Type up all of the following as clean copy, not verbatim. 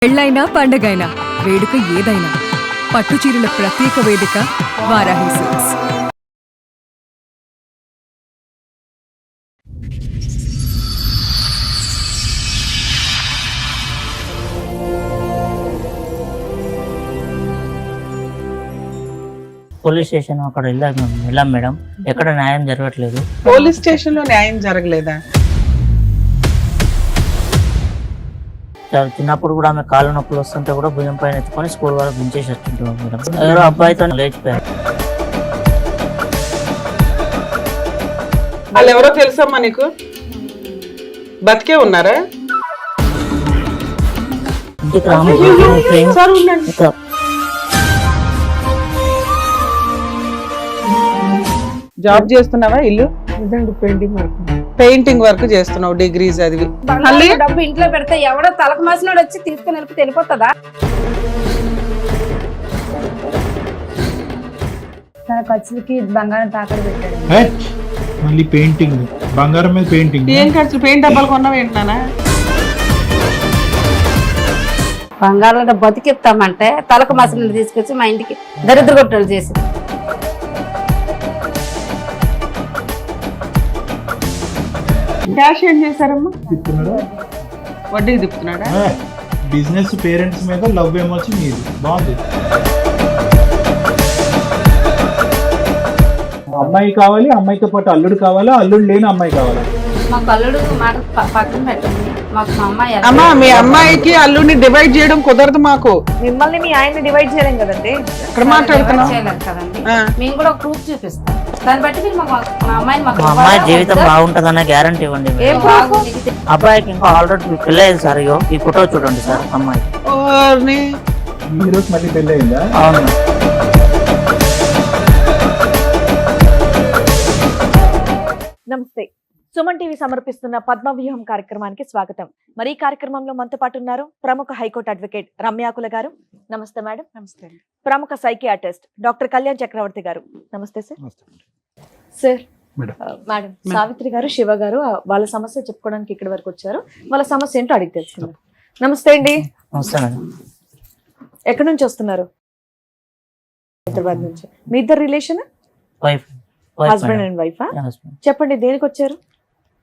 పెళ్ళైనా పండగైనా వేడుక ఏదైనా పట్టుచీరల ప్రత్యేక వేదిక వారాహి సిల్క్స్. పోలీస్ స్టేషన్ అక్కడ వెళ్ళాం మేడం, ఎక్కడ న్యాయం జరగట్లేదు. పోలీస్ స్టేషన్ లో న్యాయం జరగలేదా? చిన్నప్పుడు కూడా ఆమె కాళ్ళ నొప్పులు వస్తుంటే కూడా భుజం పైన ఎత్తుకొని స్కూల్ వరకు దించేసి వచ్చింటాం మేడం. ఎవరో అబ్బాయితో లేచిపోయారు. వాళ్ళు ఎవరో తెలుసమ్మా నీకు? బతికే ఉన్నారా? ఇంటికి రాము. సార్ ఉండండి. జాబ్ చేస్తున్నావా? ఇల్లు పెయింటింగ్ వర్క్ చేస్తున్నావు, డిగ్రీ చదివి. డబ్బు ఇంట్లో పెడితే ఎవడో తలకు మాసినోడు వచ్చి తీసుకుని వెళ్ళిపోతుందా? తన ఖర్చులకి బంగారం తాకట్టు పెట్టాడు. మళ్ళీ పెయింటింగ్, బంగారం మీద పెయింటింగ్. ఏం ఖర్చు? పెయింట్ డబ్బాలు కొన్నావు ఏంటన్నా? బంగారం బతికిస్తామంటే తలకు మాసినోడు తీసుకొచ్చి మా ఇంటికి దరిద్ర కొట్టలు చేసి క్యాష్ ఏం చేశారమ్మా? తిప్పుతున్నాడా? వడ్డీకి తిప్పుతున్నాడా? బిజినెస్ పేరెంట్స్ మీద లవ్ ఏమొచ్చి మీది బాగుంది. అమ్మాయి కావాలి, అమ్మాయితో పాటు అల్లుడు కావాలా, అల్లుడు లేని అమ్మాయి కావాలా? మాకు అల్లుడు మాట పక్కన పెట్టండి. మాకు మా అమ్మాయి అమ్మా, మీ అమ్మాయికి అల్లుడిని డివైడ్ చేయడం కుదరదు మాకు. మిమ్మల్ని మీ ఆయన్ని డివైడ్ చేయలేం కదండి. ఇక్కడ మాట్లాడుతున్నాం చేయలేదు కదండి. మేము కూడా ఒక ప్రూఫ్ చూపిస్తాం, దాన్ని బట్టి మీరు మా అమ్మాయిని మా అమ్మాయి జీవితం బాగుంటదన్న గ్యారంటీ ఇవ్వండి. అబ్బాయికి ఇంకా ఆల్రెడీ పెళ్ళలేదు సార్. ఇగో ఈ ఫోటో చూడండి సార్ అమ్మాయి. ఈ రోజు మళ్ళీ పెళ్ళి అయిందా? అవును. నమస్తే. సుమన్ టీవీ సమర్పిస్తున్న పద్మవ్యూహం కార్యక్రమానికి స్వాగతం. మరి ఈ కార్యక్రమంలో మనతో పాటు ఉన్నారు ప్రముఖ హైకోర్టు అడ్వకేట్ రమ్యాకుల గారు. నమస్తే మేడం. నమస్తే. ప్రముఖ సైకియాట్రిస్ట్ డాక్టర్ కళ్యాణ్ చక్రవర్తి గారు. నమస్తే సార్. సార్ మేడం సావిత్రి గారు, శివ గారు వాళ్ళ సమస్య చెప్పుకోవడానికి ఇక్కడి వరకు వచ్చారు. వాళ్ళ సమస్య ఏంటో అడిగి తెలుసుకున్నారు. నమస్తే అండి. నమస్తే మేడం. ఎక్కడి నుంచి వస్తున్నారు? హైదరాబాద్ నుంచి. మీ ఇద్దరు relation? Wife, husband and wife. చెప్పండి, దేనికి వచ్చారు?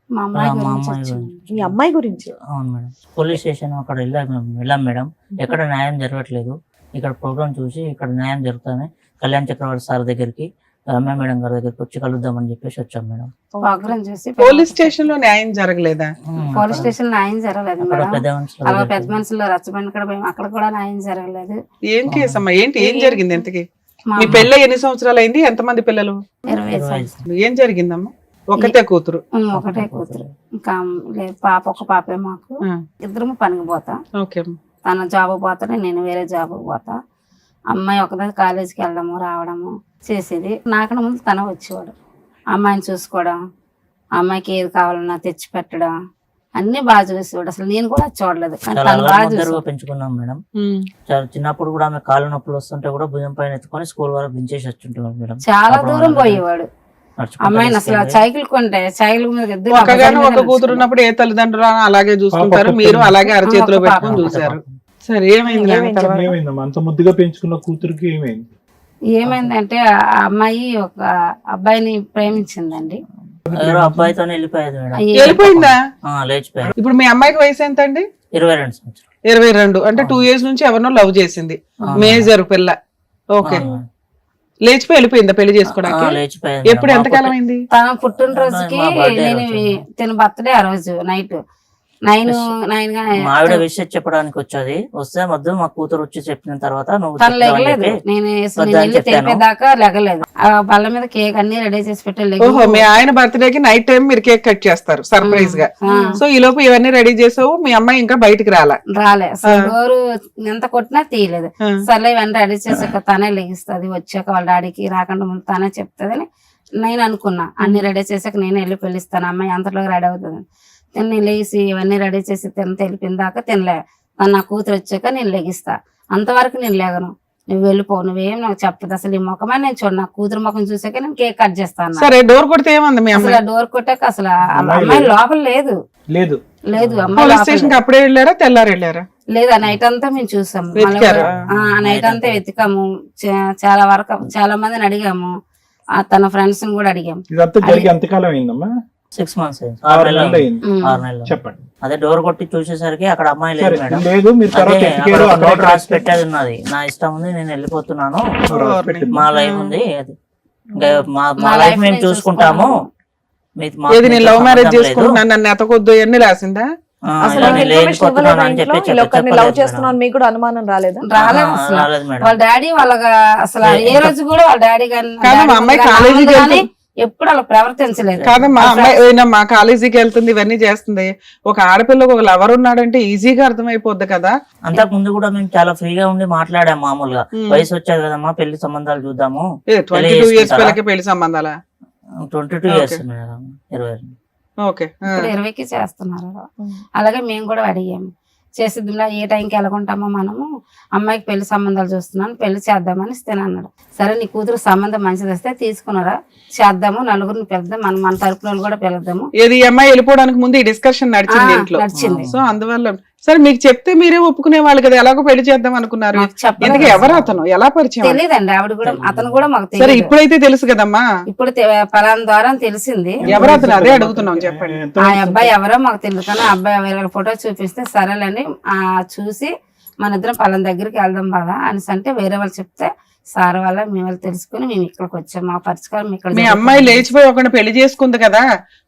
మా అమ్మాయి గురించి. మీ అమ్మాయి గురించి? అవును మేడం. పోలీస్ స్టేషన్ అక్కడ వెళ్ళాం మేడం, ఎక్కడ న్యాయం జరగట్లేదు. ఇక్కడ ప్రోగ్రామ్ చూసి ఇక్కడ న్యాయం జరుగుతుంది, కళ్యాణ్ చక్రవర్తి సార్ దగ్గరికి, రమ్య మేడం గారి దగ్గరికి వచ్చి కలుద్దామని చెప్పేసి వచ్చాం మేడం. ప్రోగ్రామ్ చూసి పోలీస్ స్టేషన్ లో న్యాయం జరగలేదా? పోలీస్ స్టేషన్ న్యాయం జరగలేదు అక్కడ మేడం. పెద్ద అలా పెద్ద మనుషులు రచ్చబండి కూడా పోయి అక్కడ కూడా న్యాయం జరగలేదు. ఏం కేసు అమ్మా? ఏంటి, ఏం జరిగింది? ఎంతకి మీ పెళ్ళి ఎన్ని సంవత్సరాలు అయింది? ఎంతమంది పిల్లలు? 20 ఏం జరిగిందమ్మా? ఒకటే కూతురు? ఒకటే కూతురు. ఇంకా పాప, ఒక పాపే మాకు. ఇద్దరు పనికి పోతా. ఓకే. తన జాబ్ పోతానే, నేను వేరే జాబ్ పోతా. అమ్మాయి ఒకదాని కాలేజీకి వెళ్ళడము రావడము చేసేది. నాకన్నా ముందు తన వచ్చేవాడు, అమ్మాయిని చూసుకోవడం, అమ్మాయికి ఏది కావాలన్నా తెచ్చి పెట్టడం అన్ని బాగా చూసేవాడు. అసలు నేను కూడా చూడలేదు, కానీ తను బాగా చూసి పెంచుకున్నాం మేడం. చిన్నప్పుడు కూడా ఆమె కాళ్ళ నొప్పులు వస్తుంటే కూడా భుజం పైన ఎత్తుకొని స్కూల్ వరకు దించేసి వచ్చింటాం మేడం. చాలా దూరం పోయేవాడు. అమ్మాయిని అసలు సైకిల్ కొంటే సైకిల్ మీద ఒక కూతురు ఉన్నప్పుడు ఏ తల్లిదండ్రులు అలాగే చూసుకుంటారు, మీరు అలాగే అరచేతిలో పెట్టుకొని చూసారు. సరే ఏమైంది? ఏమైందమ్మా? అంత ముద్దుగా పెంచుకున్న కూతురికి ఏమైంది? ఏమైందంటే ఆ అమ్మాయి ఒక అబ్బాయిని ప్రేమించిందండి. ఎవరో అబ్బాయితో వెళ్ళిపోయేది మేడం. వెళ్ళిపోయిందా? లేచిపోయాడు. ఇప్పుడు మీ అమ్మాయికి వయసు ఎంత అండి? 22 సంవత్సరాలు. 22 అంటే 2 years నుంచి ఎవరినో లవ్ చేసింది, మేజర్ పిల్ల. ఓకే. లేచిపోయి వెళ్ళిపోయిందా పెళ్లి చేసుకోవడానికి? లేచిపోయింది. ఎప్పుడు, ఎంతకాలం అయింది? తన పుట్టినరోజుకి నేను తిన బర్త్డే ఆ రోజు నైట్ 9 ఆవిడ విషయం చెప్పడానికి వచ్చేది. వస్తే వద్దు, మా కూతురు వచ్చి చెప్పిన తర్వాత నువ్వు తను లెగలేదు. నేను తెలిపేదాకా లెగలేదు. ఆ బల్ల మీద కేక్ అన్ని రెడీ చేసి పెట్టి. ఓహో, మీ ఆయన బర్త్డేకి నైట్ టైం మీరు కేక్ కట్ చేస్తారు సర్ప్రైజ్ గా. సో ఈ లోపు ఇవన్నీ రెడీ చేసావు, మీ అమ్మాయి ఇంకా బయటికి రాలే. డోరు ఎంత కొట్టినా తీయలేదు. సర్లే ఇవన్నీ రెడీ చేసాక తనే లెగిస్తుంది, వచ్చాక వాళ్ళ డాడీకి రాకుండా ముందు తనే చెప్తుందని నేను అనుకున్నా. అన్ని రెడీ చేసాక నేను వెళ్ళి పిలుస్తాను, అమ్మాయి అంతలో రెడీ అవుతుంది. నేను లేచి ఇవన్నీ రెడీ చేసి తెలిపిన దాకా తినలే. నా కూతురు వచ్చాక నేను లెగిస్తా, అంతవరకు నేను లేగను. నువ్వు వెళ్ళిపో, నువ్వేం నాకు చెప్పదు. అసలు ఈ ముఖమే నేను చూడు, నా కూతురు ముఖం చూసాక నేను కేక్ కట్ చేస్తాను. సరే, డోర్ కొడితే ఏమంది మీ అమ్మాయి? డోర్ కొట్టాక అసలు అమ్మాయి లోపల లేదు. లేదు అమ్మాయి పోలీస్ లోపల స్టేషన్ కి అప్పుడే వెళ్ళారా తెల్లారు వెళ్ళారా? లేదు ఆ నైట్ అంతా మేము చూసాము. వెతికారా? నైట్ అంతా వెతికాము, చాలా వరకు చాలా మందిని అడిగాము, తన ఫ్రెండ్స్ ని కూడా అడిగాము. ఇదంతా జరిగి ఎంతకాలం అయిందమ్మా? 6 months అయింది. 6 6 నెలలు అయింది. 6 నెలలు. చెప్పండి. అదే డోర్ కొట్టి చూసేసరికి అక్కడ అమ్మాయి లేదు సరే, మేడం. లేదు మీరు తర్వాత అదే ఎతికారు, అక్కడ ఆ నోట్ నోట్ రాసి పెట్టేది ఉన్నది, నా ఇష్టం ఉంది, నేను వెళ్ళిపోతున్నాను, మా లైఫ్ ఉంది, అది ఇంకా మా లైఫ్ మేము చూసుకుంటాము, ఏది నేను లవ్ మ్యారేజ్ చేసుకుంటున్నాను నన్ను ఎతకొద్దు అన్ని రాసిందా? అసలు ఇలా నేను ఇన్ఫర్మేషన్ వెళ్ళిపోతున్నాను ఇవ్వలేదా అని ఇంట్లో? చెప్పి ఇలా ఒకరిని లవ్ చెప్పలేదు చేస్తున్నాను మేడం. మీకు కూడా అనుమానం రాలేదా? రాలేదు అసలు. రాలేదు మేడం. వాళ్ళ డాడీ అసలు ఏ రోజు కూడా వాళ్ళ డాడీ కాదు, మా అమ్మాయి కాలేజీకి కానీ ఎప్పుడు అలా ప్రవర్తించలేదు. కాదమ్మా, అమ్మాయి మా కాలేజీకి వెళ్తుంది, ఇవన్నీ చేస్తుంది. ఒక ఆడపిల్లకు ఒక లవర్ ఉన్నాడంటే ఈజీగా అర్థమైపోద్ది కదా. అంతకు ముందు కూడా మేము చాలా ఫ్రీగా ఉండి మాట్లాడాము మామూలుగా. వయసు వచ్చేది కదమ్మా, పెళ్లి సంబంధాలు చూద్దాము. 22 years పిల్లకి పెళ్లి సంబంధాలా? 22 years మేడం, 20. ఓకే. ఇప్పుడు 20కి చేస్తున్నారు. అలాగే మేము కూడా అడిగాము, చేసిద్దా ఏ టైంకి వెళ్ళకుంటామో మనము, అమ్మాయికి పెళ్లి సంబంధాలు చూస్తున్నాను, పెళ్లి చేద్దామని ఇస్తేనే అన్నాడు. సరే నీ కూతురు సంబంధం మంచిది వస్తే తీసుకున్నారా, చేద్దాము, నలుగురిని పిలుద్దాం, మన తరపున వాళ్ళు కూడా పిలుద్దాము. ఏది ఈ అమ్మాయి వెళ్ళిపోవడానికి ముందు ఈ డిస్కషన్ నడిచింది ఇంట్లో. నడిచింది. సో అందువల్ల సరే మీకు చెప్తే మీరే ఒప్పుకునే వాళ్ళు కదా, ఎలాగో పెళ్లి చేద్దాం అనుకున్నారు. మాకు చెప్పలేదు ఎందుకు ఎవరు అసలు. అతను, ఎలా పరిచయం? తెలీదండి, ఆవిడ కూడా అతను కూడా మాకు సరే తెలియదు. ఇప్పుడైతే తెలుసు కదమ్మా. ఇప్పుడు పలానా ద్వారా తెలిసింది. ఎవరు అతను, అదే అడుగుతున్నాం, చెప్పండి. ఆ అబ్బాయి ఎవరో మాకు తెలియదు, కానీ ఆ అబ్బాయి వేరే ఫోటో చూపిస్తే సరేలేండి చూసి మన ఇద్దరం పలానా దగ్గరికి వెళ్దాం బాగా అనేసి అంటే వేరే వాళ్ళు చెప్తే సార్ వల్ల మేము వాళ్ళు తెలుసుకుని మేము ఇక్కడికి వచ్చాం. మా పరిష్కారం ఇక్కడ. మీ అమ్మాయి లేచిపోయి ఒకరిని పెళ్లి చేసుకుంది కదా,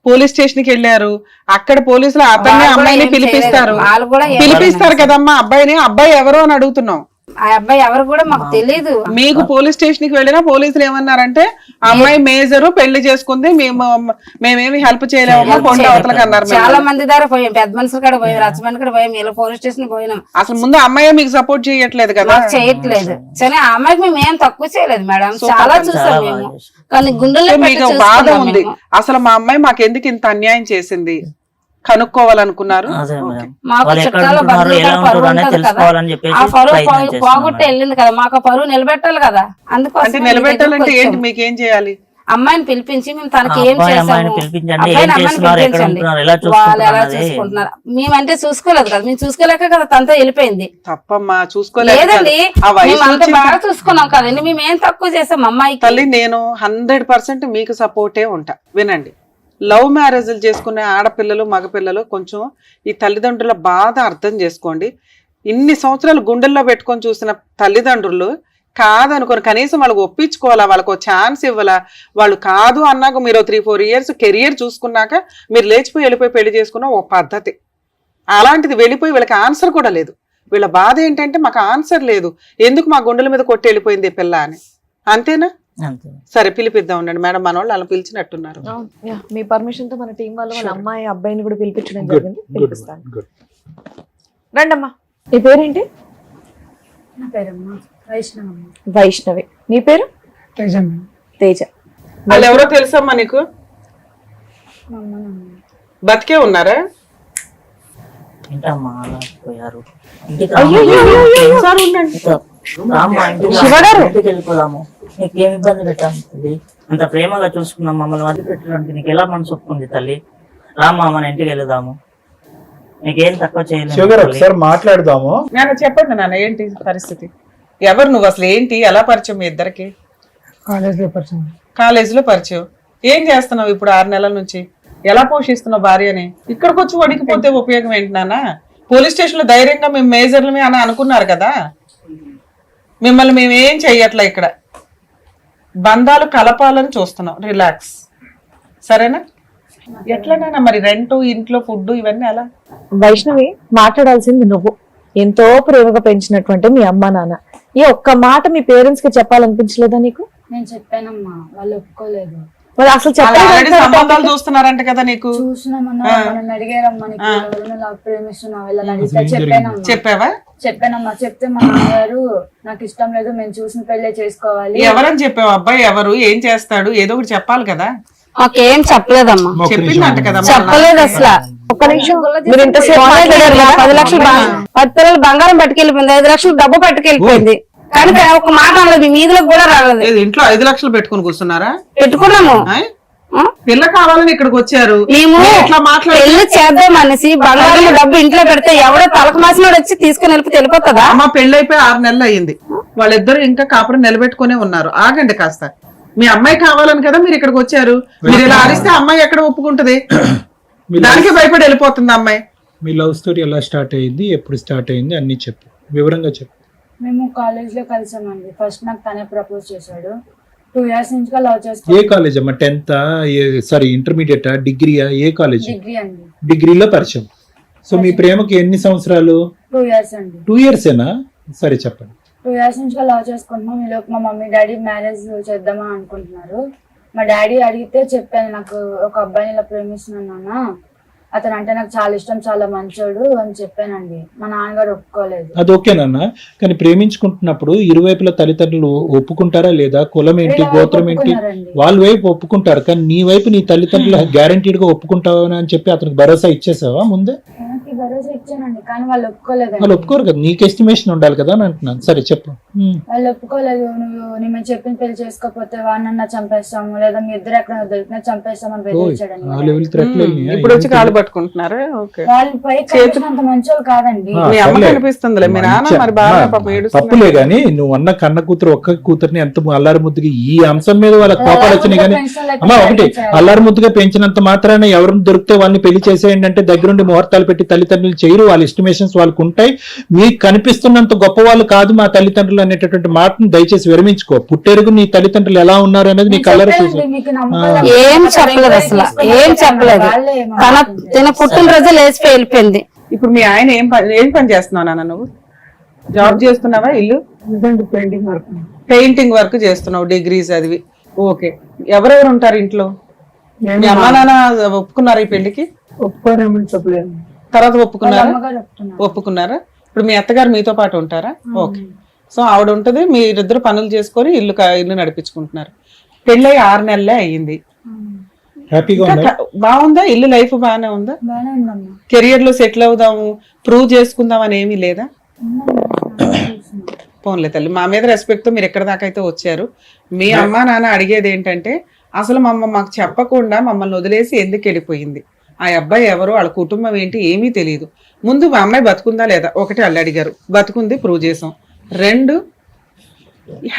పోలీస్ స్టేషన్ కి వెళ్ళారు, అక్కడ పోలీసులు అతన్ని అమ్మాయిని పిలిపిస్తారు, వాళ్ళు కూడా పిలిపిస్తారు కదమ్మా అబ్బాయిని. అబ్బాయి ఎవరు అని అడుగుతున్నాం. ఆ అబ్బాయి ఎవరు కూడా మాకు తెలియదు. మీకు పోలీస్ స్టేషన్ కి వెళ్ళినా పోలీసులు ఏమన్నారంటే అమ్మాయి మేజరు పెళ్లి చేసుకుంది, మేమేమి హెల్ప్ చేయలేమమ్మా, కొండ అవతలకి అన్నారు. చాలా మంది దగ్గర పోయాం, పెద్ద మనుషులు కూడా పోయాం, రచ్చబండి కూడా పోయాం, ఇలా పోలీస్ స్టేషన్ పోయినాం. అసలు ముందు అమ్మాయి మీకు సపోర్ట్ చేయట్లేదు కదా. మాకు చేయట్లేదు. సరే ఆ అమ్మాయికి మేము ఏం తక్కువ చేయలేదు మేడం, చాలా చూసాం మేము, కానీ గుండెల్లో మీకు బాధ ఉంది. అసలు మా అమ్మాయి మాకు ఎందుకు ఇంత అన్యాయం చేసింది కనుక్కోవాలనుకున్నారు. అదే మేడం. మాకు వాళ్ళు ఎక్కడ చుట్టాల ఉంటున్నారో, బంధువులు ఎలా పరువు ఉంటున్నారో ఉంటది కదా, తెలుసుకోవాలని చెప్పేసి ఆ పరువు ప్రయత్నం చేస్తున్నాం పోగొట్టి మేడం. వెళ్ళింది కదా, మాకు ఆ పరువు నిలబెట్టాలి కదా. అందుకోసం అంటే నిలబెట్టాలంటే ఏంటి, మీకేం చేయాలి? అమ్మాయిని పిలిపించి మేము తనకి ఏం అబ్బాయి చేసాము, అమ్మాయిని పిలిపించండి, ఏం అబ్బాయిని అమ్మాయిని చేస్తున్నారు, ఎక్కడ పిలిపించండి, ఉంటున్నారు, ఎలా వాళ్ళు ఎలా చూసుకుంటున్నారు, చూసుకుంటున్నారు. మేమంటే చూసుకోలేదు కదా, మేము చూసుకోలేక కదా తనతో వెళ్ళిపోయింది. తప్పమ్మా, చూసుకోలేదు. లేదండి, ఆ వయసు మేము అంత వచ్చింది. బాగా చూసుకున్నాం కదండి, మేము ఏం తక్కువ చేసాం అమ్మాయికి. తల్లి నేను 100% మీకు సపోర్టే ఉంటా. వినండి, లవ్ మ్యారేజ్లు చేసుకునే ఆడపిల్లలు మగపిల్లలు కొంచెం ఈ తల్లిదండ్రుల బాధ అర్థం చేసుకోండి. ఇన్ని సంవత్సరాలు గుండెల్లో పెట్టుకొని చూసిన తల్లిదండ్రులు కాదనుకోని కనీసం వాళ్ళకి ఒప్పించుకోవాలా, వాళ్ళకు ఛాన్స్ ఇవ్వాలా. వాళ్ళు కాదు అన్నాక మీరు 3-4 years కెరియర్ చూసుకున్నాక మీరు లేచిపోయి వెళ్ళిపోయి పెళ్లి చేసుకున్న ఓ పద్ధతి. అలాంటిది వెళ్ళిపోయి వీళ్ళకి ఆన్సర్ కూడా లేదు. వీళ్ళ బాధ ఏంటంటే మాకు ఆన్సర్ లేదు, ఎందుకు మా గుండెల మీద కొట్టి వెళ్ళిపోయింది పిల్ల అని. అంతేనా? అంతే. సరే పిలిపిద్దాం ఉండండి మేడం, మన వాళ్ళు అలా పిలిచినట్టున్నారు. మీ పర్మిషన్ తో మన టీం వాళ్ళు వాళ్ళ అమ్మాయి అబ్బాయిని కూడా పిలిపించడం జరిగింది. పిలిపిస్తాను. రండమ్మా. నీ పేరేంటి? నా పేరమ్మా వైష్ణవమ్మ. వైష్ణవి. నీ పేరు? తేజ. వాళ్ళు ఎవరో తెలుసమ్మా నీకు? మా అమ్మ నాన్న. బతికే ఉన్నారా? ఏంటమ్మా అలా పోయారు? ఇంటికి సార్ ఉండండి. రామ్మా, ఇంటికి వెళ్ళిపోదాము. నీకేం ఇబ్బంది పెట్టాము తల్లి, అంత ప్రేమగా చూసుకున్నాం, మమ్మల్ని వదిలి పెట్టడానికి నీకు ఎలా మనసు ఒప్పుకుంది తల్లి? రామ్మా, మన ఇంటికి వెళ్దాము, నీకేం తక్కువ శివగారు చేయలేదు. ఒకసారి మాట్లాడదాము. నాన్న చెప్పండి నాన్న, ఏంటి పరిస్థితి? ఎవరు నువ్వు, అసలు ఏంటి, ఎలా పరిచయం మీ ఇద్దరికి? కాలేజీలో పరిచయం. ఏం చేస్తున్నావు ఇప్పుడు 6 నెలల నుంచి? ఎలా పోషిస్తున్నావు భార్యని? ఇక్కడికి వచ్చి వణికిపోతే ఉపయోగం ఏంటి నాన్న? పోలీస్ స్టేషన్ లో ధైర్యంగా మేము మేజర్లమే అని అనుకున్నారు కదా, మిమ్మల్ని మేమేం చెయ్యట్లే. ఇక్కడ బంధాలు కలపాలని చూస్తున్నాం. రిలాక్స్, సరేనా? ఎట్లనైనా మరి రెంట్, ఇంట్లో ఫుడ్ ఇవన్నీ ఎలా? వైష్ణవి, మాట్లాడాల్సింది నువ్వు. ఎంతో ప్రేమగా పెంచినటువంటి మీ అమ్మ నాన్న, ఈ ఒక్క మాట మీ పేరెంట్స్ కి చెప్పాలనిపించలేదా నీకు? నేను చెప్పానమ్మా, వాళ్ళు ఒప్పుకోలేదు. మరి అసలు ఆల్రెడీ సంబంధాలు చూస్తున్నారంట కదా నీకు? చూసినామన్నా, నన్ను అడిగారమ్మా, నీకు ఎవరైనా లవ్ ప్రేమిస్తున్నావు వెళ్ళని అడిగితే చెప్పానమ్మా. చెప్పావా? చెప్పానమ్మా. చెప్తే మా నాన్నగారు నాకు ఇష్టం లేదు, మేము చూసిన పెళ్ళే చేసుకోవాలి. ఎవరని చెప్పావు? అబ్బాయి ఎవరు, ఏం చేస్తాడు, ఏదో ఒకటి చెప్పాలి కదా. మాకేం చెప్పలేదమ్మా, చెప్పిందంట కదా. చెప్పలేదు అసలు. ఒక్క నిమిషం, మీరు ఇంతసేపు మాట్లాడారు కదా, 10 లక్షలు 10 పిల్లలు బంగారం పట్టుకెళ్ళిపోయింది, 5 లక్షలు డబ్బు పట్టుకెళ్ళిపోయింది, కానీ ఒక మాట అనలేదు, మీ మీదలకు కూడా రాలేదు. ఇంట్లో 5 లక్షలు పెట్టుకుని కూర్చున్నారా? పెట్టుకున్నాము. పిల్ల కావాలని ఇక్కడికి వచ్చారు, మేము మీరు ఇట్లా మాట్లాడి పెళ్లి చేద్దాం అనేసి బంగారం డబ్బు ఇంట్లో పెడితే ఎవడో తలకు మాసినోడు వచ్చి తీసుకుని వెళ్ళిపోతుందా? అమ్మ పెళ్ళైపోయి 6 నెలలు అయ్యింది, వాళ్ళిద్దరు ఇంకా కాపురం నిలబెట్టుకునే ఉన్నారు. ఆగండి కాస్త. మీ అమ్మాయి కావాలని కదా మీరు ఇక్కడికి వచ్చారు. మీరు ఇలా అరిస్తే అమ్మాయి ఎక్కడ ఒప్పుకుంటది? దానికి భయపడి వెళ్ళిపోతుంది అమ్మాయి. మీ లవ్ స్టోరీ ఎలా స్టార్ట్ అయ్యింది, ఎప్పుడు స్టార్ట్ అయ్యింది అన్ని చెప్పు, వివరంగా చెప్పు. మేము కాలేజ్ లో కలిసామండి. ఫస్ట్ నాకు తనే ప్రపోజ్ చేశాడు. 2 years నుంచి లవ్ ఏ చేస్తాను. కాలేజ్ అమ్మా? 10th సారీ ఇంటర్మీడియటా, డిగ్రీయా, ఏ కాలేజ్? డిగ్రీ అండి. డిగ్రీలో పరిచయం. సో మీ ప్రేమకి ఎన్ని సంవత్సరాలు? 2 years అండి. 2 years ఏనా? సరే చెప్పండి. 2 years నుంచి లవ్ చేసుకుంటున్నాం. ఈలోపు మా మమ్మీ డాడీ మ్యారేజ్ చేద్దామని అనుకుంటున్నారు. మా డాడీ అడిగితే చెప్పాను, నాకు ఒక అబ్బాయిని ఇలా ప్రేమిస్తున్నాను నాన్న, అతను అంటే నాకు చాలా ఇష్టం, చాలా మంచోడు అని చెప్పానండి. మా నాన్నగారు ఒప్పుకోలేదు. అది ఓకేనన్నా, కానీ ప్రేమించుకుంటున్నప్పుడు ఇరువైపుల తల్లిదండ్రులు ఒప్పుకుంటారా లేదా? కులం ఏంటి, గోత్రం ఏంటి? ఒప్పుకున్నారండి. వాళ్ళ వైపు ఒప్పుకుంటారు, కానీ నీ వైపు నీ తల్లిదండ్రులు గ్యారంటీడ్ గా ఒప్పుకుంటావా అని చెప్పి అతనికి భరోసా ఇచ్చేసావా ముందే? నాకు భరోసా ఇచ్చానండి, కానీ వాళ్ళు ఒప్పుకోలేదండి. వాళ్ళు ఒప్పుకోరు కదా, నీకు ఎస్టిమేషన్ ఉండాలి కదా అని అంటున్నాను. సరే చెప్పు. వాళ్ళు ఒప్పుకోలేదు. నేను చెప్పిన పెళ్లి చేసుకోకపోతే వాడినన్నా చంపేస్తాము, లేదా మీ ఇద్దరు ఎక్కడ దొరికినా చంపేస్తామని బెదిరించాడండి. ఆ లెవెల్ థ్రెట్లు ఇప్పుడు వచ్చి కాలు పట్టుకుంటున్నారా? ఓకే. వాళ్ళు పై అంత మంచోళ్ళు కాదండి. మీ అమ్మ కనిపిస్తుందిలే, మీ నాన్న మరి బాగా పాపం ఏడుస్తున్నారు. తప్పులే గానీ నువ్వు అన్న కన్న కూతురు ఒక్క కూతుర్ని ఎంత అల్లారి ముద్దుగా ఈ అంశం మీద వాళ్ళ కోపాలు వచ్చినాయి కానీ అమ్మా ఒకటి అల్లారి ముద్దుగా పెంచినంత మాత్రాన ఎవరిని దొరికితే వాళ్ళని పెళ్లి చేసేయండి అంటే దగ్గరుండి ముహూర్తాలు పెట్టి తల్లిదండ్రులు చేయరు. వాళ్ళ ఎస్టిమేషన్స్ వాళ్ళకు ఉంటాయి. మీకు కనిపిస్తున్నంత గొప్ప వాళ్ళు కాదు మా తల్లిదండ్రులు అనేటటువంటి మాటను దయచేసి విరమించుకో. పుట్టెరుగు నీ తల్లిదండ్రులు ఎలా ఉన్నారు అనేది నీ కలర్ చూసి ఏం చెప్పలేదు, అసలు ఏం చెప్పలేదు. తన పుట్టినరోజు లేచిపోయి వెళ్ళిపోయింది. ఇప్పుడు మీ ఆయన ఏం పని చేస్తున్నావు నాన్న? నువ్వు జాబ్ చేస్తున్నావా? ఇల్లు పెయింటింగ్ వర్క్ చేస్తున్నావు, డిగ్రీ చదివి. ఓకే. ఎవరెవరు ఉంటారు ఇంట్లో? మీ అమ్మా నాన్న ఒప్పుకున్నారా ఈ పెళ్లికి? తర్వాత ఒప్పుకున్నారా? ఇప్పుడు మీ అత్తగారు మీతో పాటు ఉంటారా? ఓకే. సో ఆవిడ ఉంటది, మీరిద్దరు పనులు చేసుకొని ఇల్లు నడిపించుకుంటున్నారు. పెళ్ళై 6 నెలలే అయ్యింది. హ్యాపీగా బాగుందా ఇల్లు? లైఫ్ బాగానే ఉందా? కెరియర్ లో సెటిల్ అవుదాము, ప్రూవ్ చేసుకుందాం అని ఏమీ లేదా? పోన్లే తల్లి, మా మీద రెస్పెక్ట్ తో మీరు ఎక్కడి దాకా అయితే వచ్చారు. మీ అమ్మ నాన్న అడిగేది ఏంటంటే అసలు మాకు చెప్పకుండా మమ్మల్ని వదిలేసి ఎందుకు వెళ్ళిపోయింది, ఆ అబ్బాయి ఎవరు, వాళ్ళ కుటుంబం ఏంటి ఏమీ తెలియదు. ముందు మా అమ్మాయి బతుకుందా లేదా? ఒకటి వాళ్ళు అడిగారు, బతుకుంది, ప్రూవ్ చేసాం. 2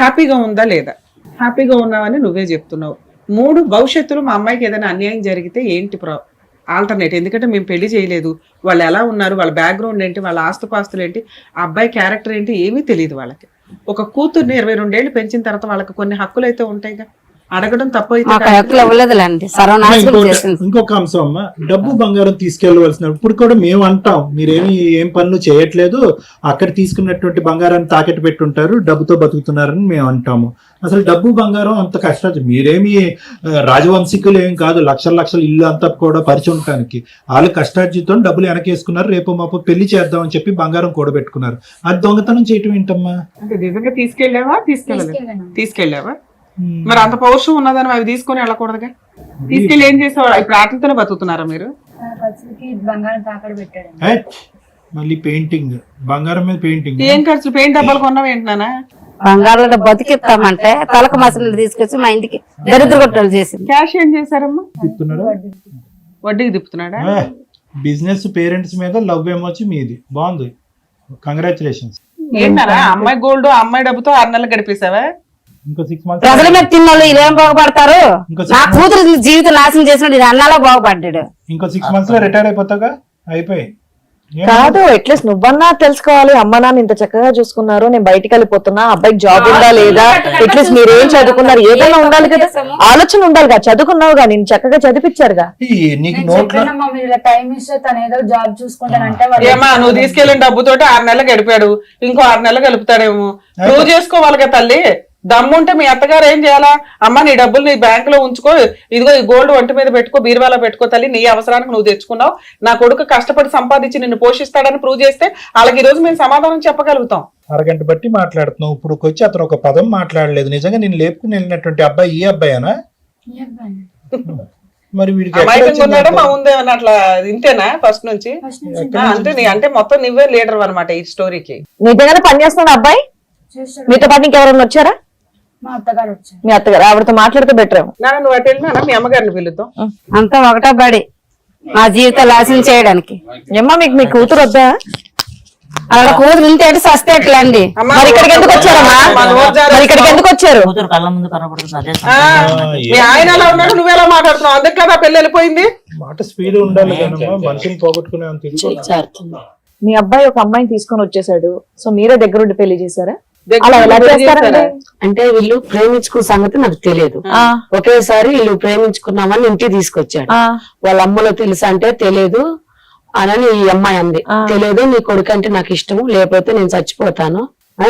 హ్యాపీగా ఉందా లేదా? హ్యాపీగా ఉన్నావని నువ్వే చెప్తున్నావు. 3 భవిష్యత్తులో మా అమ్మాయికి ఏదైనా అన్యాయం జరిగితే ఏంటి ఆల్టర్నేట్? ఎందుకంటే మేము పెళ్లి చేయలేదు, వాళ్ళు ఎలా ఉన్నారు, వాళ్ళ బ్యాక్గ్రౌండ్ ఏంటి, వాళ్ళ ఆస్తుపాస్తులు ఏంటి, ఆ అబ్బాయి క్యారెక్టర్ ఏంటి ఏమీ తెలియదు వాళ్ళకి. ఒక కూతుర్ని 22 ఏళ్ళు పెంచిన తర్వాత వాళ్ళకి కొన్ని హక్కులు అయితే ఉంటాయిగా, అడగడం తప్పు అయితే. ఇంకొక అంశం అమ్మా, డబ్బు బంగారం తీసుకెళ్లవలసిన ఇప్పుడు కూడా మేము అంటాం మీరేమి ఏం పనులు చేయట్లేదు, అక్కడ తీసుకున్నటువంటి బంగారాన్ని తాకట్టు పెట్టుంటారు, డబ్బుతో బతుకుతున్నారని మేము అంటాము. అసలు డబ్బు బంగారం అంత కష్టం, మీరేమి రాజవంశీకులు ఏం కాదు, లక్షల ఇల్లు అంతా కూడా పరిచయం ఉండటానికి. వాళ్ళు కష్టార్జితో డబ్బులు వెనకేసుకున్నారు, రేపు మాపు పెళ్లి చేద్దామని చెప్పి బంగారం కూడబెట్టుకున్నారు. అది దొంగతనం చేయటం ఏంటమ్మా? అంటే నిజంగా తీసుకెళ్ళావా? మరి అంత పౌరుషం ఉన్నదని అవి తీసుకొని వెళ్ళకూడదుగా? తీసుకెళ్ళి ఏం చేసేవాడు? ఇప్పుడు ఆటలతోనే బతుకుతున్నారా మీరు? బంగారం తాకడ పెట్టాడు. మళ్ళీ పెయింటింగ్, బంగారం మీద పెయింటింగ్. ఏం ఖర్చులు? పెయింట్ డబ్బాలు కొన్నావు ఏంటన్నా? బంగారంలో బతికిస్తామంటే తలకు మసలు తీసుకొచ్చి మా ఇంటికి దరిద్ర కొట్టలు చేసింది. క్యాష్ ఏం చేశారమ్మా? తిప్పుతున్నారా? వడ్డీకి తిప్పుతున్నాడా? బిజినెస్ పేరెంట్స్ మీద లవ్ ఏమొచ్చి మీది బాగుంది, కంగ్రాచులేషన్స్. ఏంటన్నా అమ్మాయి గోల్డ్ అమ్మాయి డబ్బుతో 6 నెలలు గడిపేశావా? ఇంకో 6 months ప్రజల మీద తిన్నోళ్ళు ఇదేం బాగుపడతారు? నా కూతురు జీవితం నాశనం చేసినట్టు ఇది అన్నాలో బాగుపడ్డాడు. ఇంకో 6 months లో రిటైర్ అయిపోతాగా, అయిపోయి. కాదు, అట్లీస్ట్ నువ్వన్నా తెలుసుకోవాలి. అమ్మ నాన్న ఇంత చక్కగా చూసుకున్నారు, నేను బయటికి వెళ్ళిపోతున్నా, అబ్బాయికి జాబ్ ఉందా లేదా, అట్లీస్ట్ మీరు ఏం చదువుకున్నారు, ఏదైనా ఉండాలి కదా, ఆలోచన ఉండాలి కదా. చదువుకున్నావుగా, నేను చక్కగా చదివించారుగా. నీకు టైం ఇస్తే తను ఏదో జాబ్ చూసుకుంటానంటే ఏమా నువ్వు తీసుకెళ్ళిన డబ్బుతోటి 6 నెలలు గడిపాడు, ఇంకో 6 నెలలు గలుపుతాడేమో. ప్రూవ్ చేసుకోవాలిగా తల్లి. దమ్ముంటే మీ అత్తగారు ఏం చేయాలా? అమ్మ నీ డబ్బులు నీ బ్యాంక్ లో ఉంచుకో, ఇదిగో ఈ గోల్డ్ ఒంటి మీద పెట్టుకో, బీరువాలో పెట్టుకో తల్లి, నీ అవసరానికి నువ్వు తెచ్చుకున్నావు, నా కొడుకు కష్టపడి సంపాదించి నిన్ను పోషిస్తాడని ప్రూవ్ చేస్తే వాళ్ళకి ఈ రోజు మేము సమాధానం చెప్పగలుగుతాం. అరగంట బట్టి మాట్లాడుతున్నావు, ఇప్పుడు వచ్చి అతను ఒక పదం మాట్లాడలేదు. నిజంగా నేను లేపుకుని వెళ్ళినటువంటి అబ్బాయి ఈ అబ్బాయేనా? మరి వీడికి ఉన్నాడా మా ఉందేమన్నా అట్లా ఇంతేనా ఫస్ట్ నుంచి? అంటే మొత్తం నువ్వే లీడర్ అనమాట ఈ స్టోరీకి. నిజంగానే పని చేస్తున్నాడు అబ్బాయి? మీతో పాటు ఇంకెవరన్నా వచ్చారా? మా అత్తగారు వచ్చారు. మీ అత్తగారు ఆవిడతో మాట్లాడితే బెటర్ ఏమో. నాన్న నువ్వు అటు వెళ్ళినా మీ అమ్మగారిని పిలుద్దాం. అంతా ఒకటా బడి మా జీవితం నాశనం చేయడానికి. ఏమ్మా మీకు మీ కూతురు వద్దా? అలా కూతురు ఉంటే సస్తే ఎట్లా అండి? అమ్మా, మరి ఇక్కడికి ఎందుకు వచ్చారమ్మా? మా నోరు జారేస్తున్నావు. మరి ఇక్కడికి ఎందుకు వచ్చారు? కూతురు కళ్ళ ముందు కనబడుతుంది అదే ఆ, మీ ఆయన ఎలా ఉన్నాడు, నువ్వెలా మాట్లాడుతున్నావు? అందుకే కదా పెళ్లి వెళ్ళిపోయింది. మాట స్పీడ్ ఉండాలి కదమ్మా, మనిషిని పోగొట్టుకునే అంత ఇది కూడా. మీ అబ్బాయి ఒక అమ్మాయిని తీసుకొని వచ్చేసాడు, సో మీరే దగ్గరుండి పెళ్లి చేశారా? దగ్గర అలా ఎలా పెళ్లి చేస్తారండి? అంటే వీళ్ళు ప్రేమించుకున్న సంగతి నాకు తెలియదు. ఆ, ఒకేసారి వీళ్ళు ప్రేమించుకున్నామని ఇంటికి తీసుకొచ్చాడు. ఆ, వాళ్ళ అమ్మలో తెలుసా అంటే తెలియదు అని ఈ అమ్మాయి అంది. ఆ. తెలియదు, నీ కొడుకు అంటే నాకు ఇష్టము, లేకపోతే నేను చచ్చిపోతాను,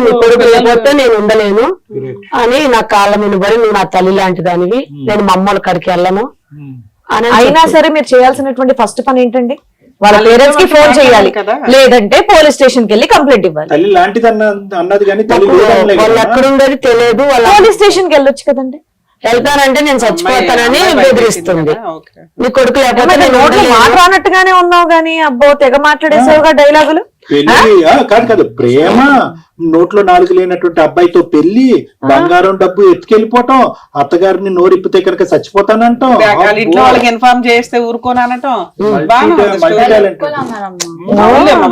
నీ కొడుకు లేకపోతే నేను ఉండలేను అని నా కాళ్ళ మీద పడి, నువ్వు నా తల్లి లాంటి దానివి, నేను మా అమ్మల కాడికి వెళ్ళను అని అయినా చెప్పి. సరే మీరు చేయాల్సినటువంటి ఫస్ట్ పని ఏంటండి? వాళ్ళ పేరెంట్స్ కి ఫోన్ చేయాలి, కదా. లేదంటే పోలీస్ స్టేషన్ కి వెళ్ళి కంప్లైంట్ ఇవ్వాలి. తల్లి లాంటిది అన్నది కానీ తల్లి నాకు లేదనలే వాళ్ళు కదా. ఎక్కడ ఉండేది తెలియదు. వాళ్ళ పోలీస్ స్టేషన్ కి వెళ్ళొచ్చు కదండి. వెళ్తానంటే నేను చచ్చిపోతానని అమ్మాయి బెదిరిస్తుంది. ఓకే. నీ కొడుకు లేకపోతే నేను నోట్లో మాట ఉండలేను. రానట్టుగానే ఉన్నావు గానీ అబ్బో తెగ మాట్లాడేసావుగా డైలాగులు. పెళ్లి కాదు కాదు, ప్రేమ, నోట్లో నాలుగు లేనటువంటి అబ్బాయితో పెళ్లి, బంగారం డబ్బు ఎత్తుకెళ్ళిపోవటం, అత్తగారిని నోరిప్పితే కనుక చచ్చిపోతానంటాం. వాళ్ళ ఇంట్లో వాళ్ళకి ఇన్ఫార్మ్ చేస్తే ఊరుకోనానటం.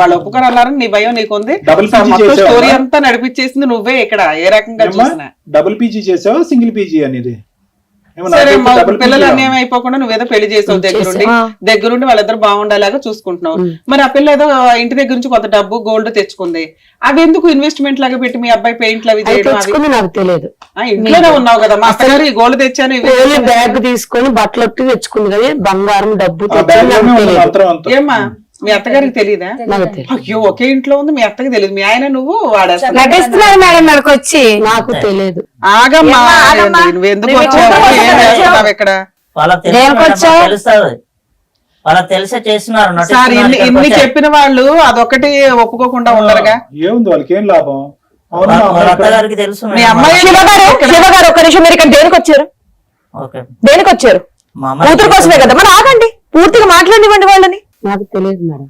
వాళ్ళు ఒప్పుకోనాలని నీ భయం నీకుంది. డబుల్ పీజీ మొత్తం చేసావా? స్టోరీ అంతా నడిపించేసింది నువ్వే ఇక్కడ ఏ రకంగా చూసినా. డబుల్ పీజీ చేసావా సింగిల్ పీజీ అనేది? ఏమో సరే నాకైతే మా double PG పిల్లలు రా. అన్యాయం అయిపోకుండా నువ్వేదో పెళ్లి చేసావు దగ్గరుండి. దగ్గరుండి వాళ్ళిద్దరు బాగుండేలాగా చూసుకుంటున్నావు. మరి ఆ పిల్ల ఏదో ఇంటి దగ్గర నుంచి కొంత డబ్బు గోల్డ్ తెచ్చుకుంది. అవి ఎందుకు ఇన్వెస్ట్మెంట్ లాగా పెట్టి మీ అబ్బాయి పెయింట్లు అవి అది చేయడం? అవి తెచ్చుకుంది నాకు తెలియదు. ఇంట్లోనే ఉన్నావు కదా, మా అత్తగారు ఈ గోల్డ్ తెచ్చాను ఇవి ఓన్లీ తెచ్చాను. బ్యాగ్ తీసుకొని బట్టలు ఒట్టి తెచ్చుకుంది కానీ బంగారం డబ్బు ఆ తెచ్చుకుంది బ్యాగ్ నాకు లోనే ఉంది తెలియదు. మంత్రం అంతా. ఏమ్మా మీ అత్తగారికి తెలియదా? నాకు తెలియదు. అయ్యో ఒకే ఇంట్లో ఉంది, మీ అత్తకి తెలియదు. మీ ఆయన నువ్వు వాడేస్తా. నటిస్తున్నారు మేడం ఇక్కడికి వచ్చి. నాకు తెలియదు. ఆగమ్మా, ఆగమ్మా. నువ్వు ఎందుకు నువ్వు వచ్చావు? ఎక్కడ ఏం చేస్తున్నావు ఇక్కడ? వాళ్ళకి దేనికి వచ్చావు? తెలుస్తుంది, వాళ్ళకి తెలిసే చేస్తున్నారు, సార్ నటిస్తున్నారు, ఇన్ని ఇక్కడికి ఇన్ని వచ్చారు. చెప్పిన వాళ్ళు అదొకటి ఒప్పుకోకుండా ఉండరుగా. ఏముంది వాళ్ళకి ఏం లాభం? అవునా, వాళ్ళ అమ్మాయి అత్తగారికి తెలుసు మీ మేడం. అమ్మాయి శివగారు ఒక్క నిమిషం, మీరు ఇక్కడ దేనికి వచ్చారు? ఓకే దేనికి వచ్చారు? మా అమ్మాయి కూతురు కోసమే కదా. మరి ఆగండి, పూర్తిగా మాట్లాడివ్వండి వాళ్ళని. నాకు తెలియదు మేడం.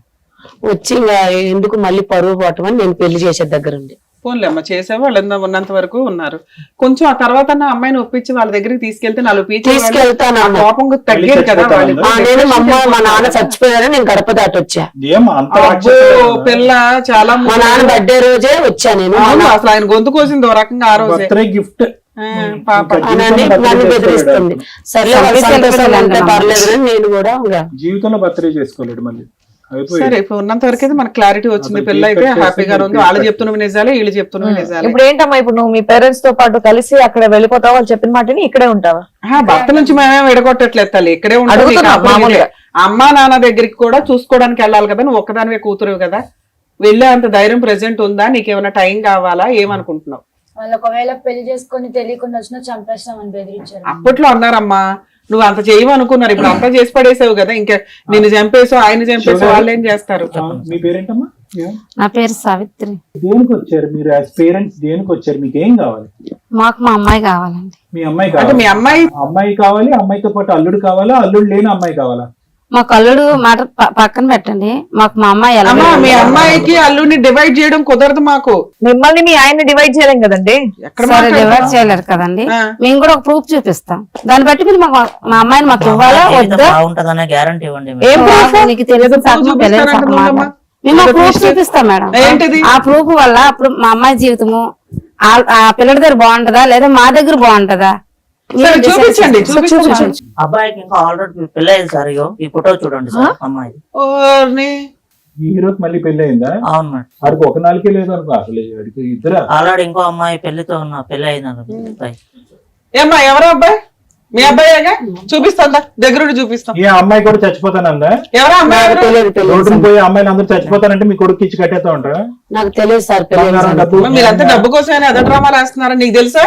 వచ్చి ఇంకా ఎందుకు మళ్ళీ పరువు పోవటం అని నేను పెళ్లి చేసే దగ్గర ఉండి. ఫోన్లే అమ్మ చేసేవాళ్ళు ఉన్నంత వరకు ఉన్నారు. కొంచెం ఆ తర్వాత నా అమ్మాయిని ఒప్పించి వాళ్ళ దగ్గరికి తీసుకెళ్తే నాలుగు పీచు తీసుకెళ్తానన్నా. కోపం తగ్గేది కదా వాళ్ళకి. నేను మా అమ్మ మా నాన్న చచ్చిపోయారని నేను గడప దాటి వచ్చా. ఏం అంత అబ్బో, రాక్షసులు? పిల్ల చాలా మా నాన్న బర్త్డే రోజే వచ్చా నేను. అవును, అసలు ఆయన గొంతు కోసింది ఓ రకంగా ఆ రోజే. బర్త్డే గిఫ్ట్ ఆ, పాప అని నన్ను బెదిరిస్తుంది. సర్లే వాళ్ళ సంతోషాలు ఉంటే పర్లేదు అని నేను కూడా ఇంకా జీవితంలో బర్త్డే చేసుకోలేడు మళ్ళీ. అయిపోయింది. సరే ఇప్పుడు ఉన్నంత వరకు అయితే మనకు క్లారిటీ వచ్చింది. పిల్ల అయితే హ్యాపీగా ఉంది. వాళ్ళు చెప్తున్నవి నిజాలే, వీళ్ళు చెప్తున్నవి నిజాలే. ఇప్పుడు ఏంటమ్మా, ఇప్పుడు నువ్వు మీ పేరెంట్స్ తో పాటు కలిసి అక్కడ వెళ్ళిపోతావా? వాళ్ళు చెప్పిన మాటని ఇక్కడే ఉంటావా? భర్త నుంచి మేమేం విడగొట్టట్లేదు తల్లి, ఇక్కడే ఉంటాం. అడుగుతున్నా నీకు అప్పుడు మామూలుగా. అమ్మా నాన్న దగ్గరికి కూడా చూసుకోవడానికి వెళ్ళాలి కదా. నువ్వు ఒక్కదానివే కూతురు కదా, వెళ్ళే అంత ధైర్యం ప్రెసెంట్ ఉందా? నీకేమైనా టైం కావాలా? ఏమనుకుంటున్నావు? వాళ్ళు ఒకవేళ పెళ్లి చేసుకొని తెలియకుండా వచ్చినా చంపేస్తామని బెదిరించారు. అప్పట్లో అన్నారమ్మా, నువ్వు అంత చేయమనుకున్నారు, ఇప్పుడు అంతా చేసి పడేసావు కదా. ఇంకా నిన్ను చంపేసావు, ఆయన చంపేసావు, వాళ్ళు ఏం చేస్తారు? మీ పేరేంటమ్మా? నా పేరు సావిత్రి. దేనికి వచ్చారు మీరు? యాజ్ పేరెంట్స్ దేనికి వచ్చారు? మీకు ఏం కావాలి? మాకు మా అమ్మాయి కావాలండి. మీ అమ్మాయి అంటే కావాలి. మీ అమ్మాయి అమ్మాయి కావాలి, అమ్మాయితో పాటు అల్లుడు కావాలా? అల్లుడు లేని అమ్మాయి కావాలా? మాకు అల్లుడు మాట పక్కన పెట్టండి, మాకు మా అమ్మాయి ఎలా అమ్మా, మీ అమ్మాయికి అల్లుడిని డివైడ్ చేయడం కుదరదు మాకు. మిమ్మల్ని మీ ఆయన్ని డివైడ్ చేయలేం కదండి. ఎక్కడ సరే మాట్లాడుతున్నావు? డివైడ్ చేయలేరు కదండి. ఆ. మేము కూడా ఒక ప్రూఫ్ చూపిస్తాం, దాన్ని బట్టి మీరు మా అమ్మాయిని మాకు ఇవ్వాలా వద్దా? బాగుంటదనే గ్యారంటీ ఇవ్వండి మేడం. ఏం proof? నీకు తెలియదు ఏదో proof చూపిస్తానంటున్నావమ్మా. మేము ఏదో ప్రూఫ్ twist. చూపిస్తాం మేడం. ఏంటిది? ఆ ప్రూఫ్ వల్ల అప్పుడు మా అమ్మాయి జీవితము ఆ పిల్లడి దగ్గర బాగుంటదా లేదా మా దగ్గర బాగుంటదా? సరే, చూపించండి, చూపించండి. చూపించండి. అబ్బాయికి ఇంకా ఆల్రెడీ పెళ్లి అయింది సార్. ఇగో ఈ ఫోటో చూడండి సార్ అమ్మాయి. ఓర్ని. ఈ హీరోకి మళ్ళీ పెళ్లి అయిందా? అవును మేడం. వాడికి ఒక నాలుగే లేదు అనుకో అసలు. వాడికి ఇద్దరా? ఆల్రెడీ ఇంకో అమ్మాయి పెళ్లితో ఉన్న పెళ్లి అయింది. ఏమ్మా ఎవరో అబ్బాయి? మీ అబ్బాయిగా? చూపిస్తాందా, దగ్గరుండి చూపిస్తాం. ఏ అమ్మాయి కూడా చచ్చిపోతానందా? ఎవరో అమ్మాయి నాకు ఎవరు? తెలియదు తెలియదు రోడ్డున సార్. పోయి అమ్మాయిలు అందరూ చచ్చిపోతానంటే మీ కొడుకు ఇచ్చి కట్టేస్తా ఉంటారా? నాకు తెలియదు సార్ పెళ్లి బంగారం డబ్బు మీరంతా డబ్బు కోసమే అదే డ్రామాలు వేస్తున్నారా? నీకు తెలుసా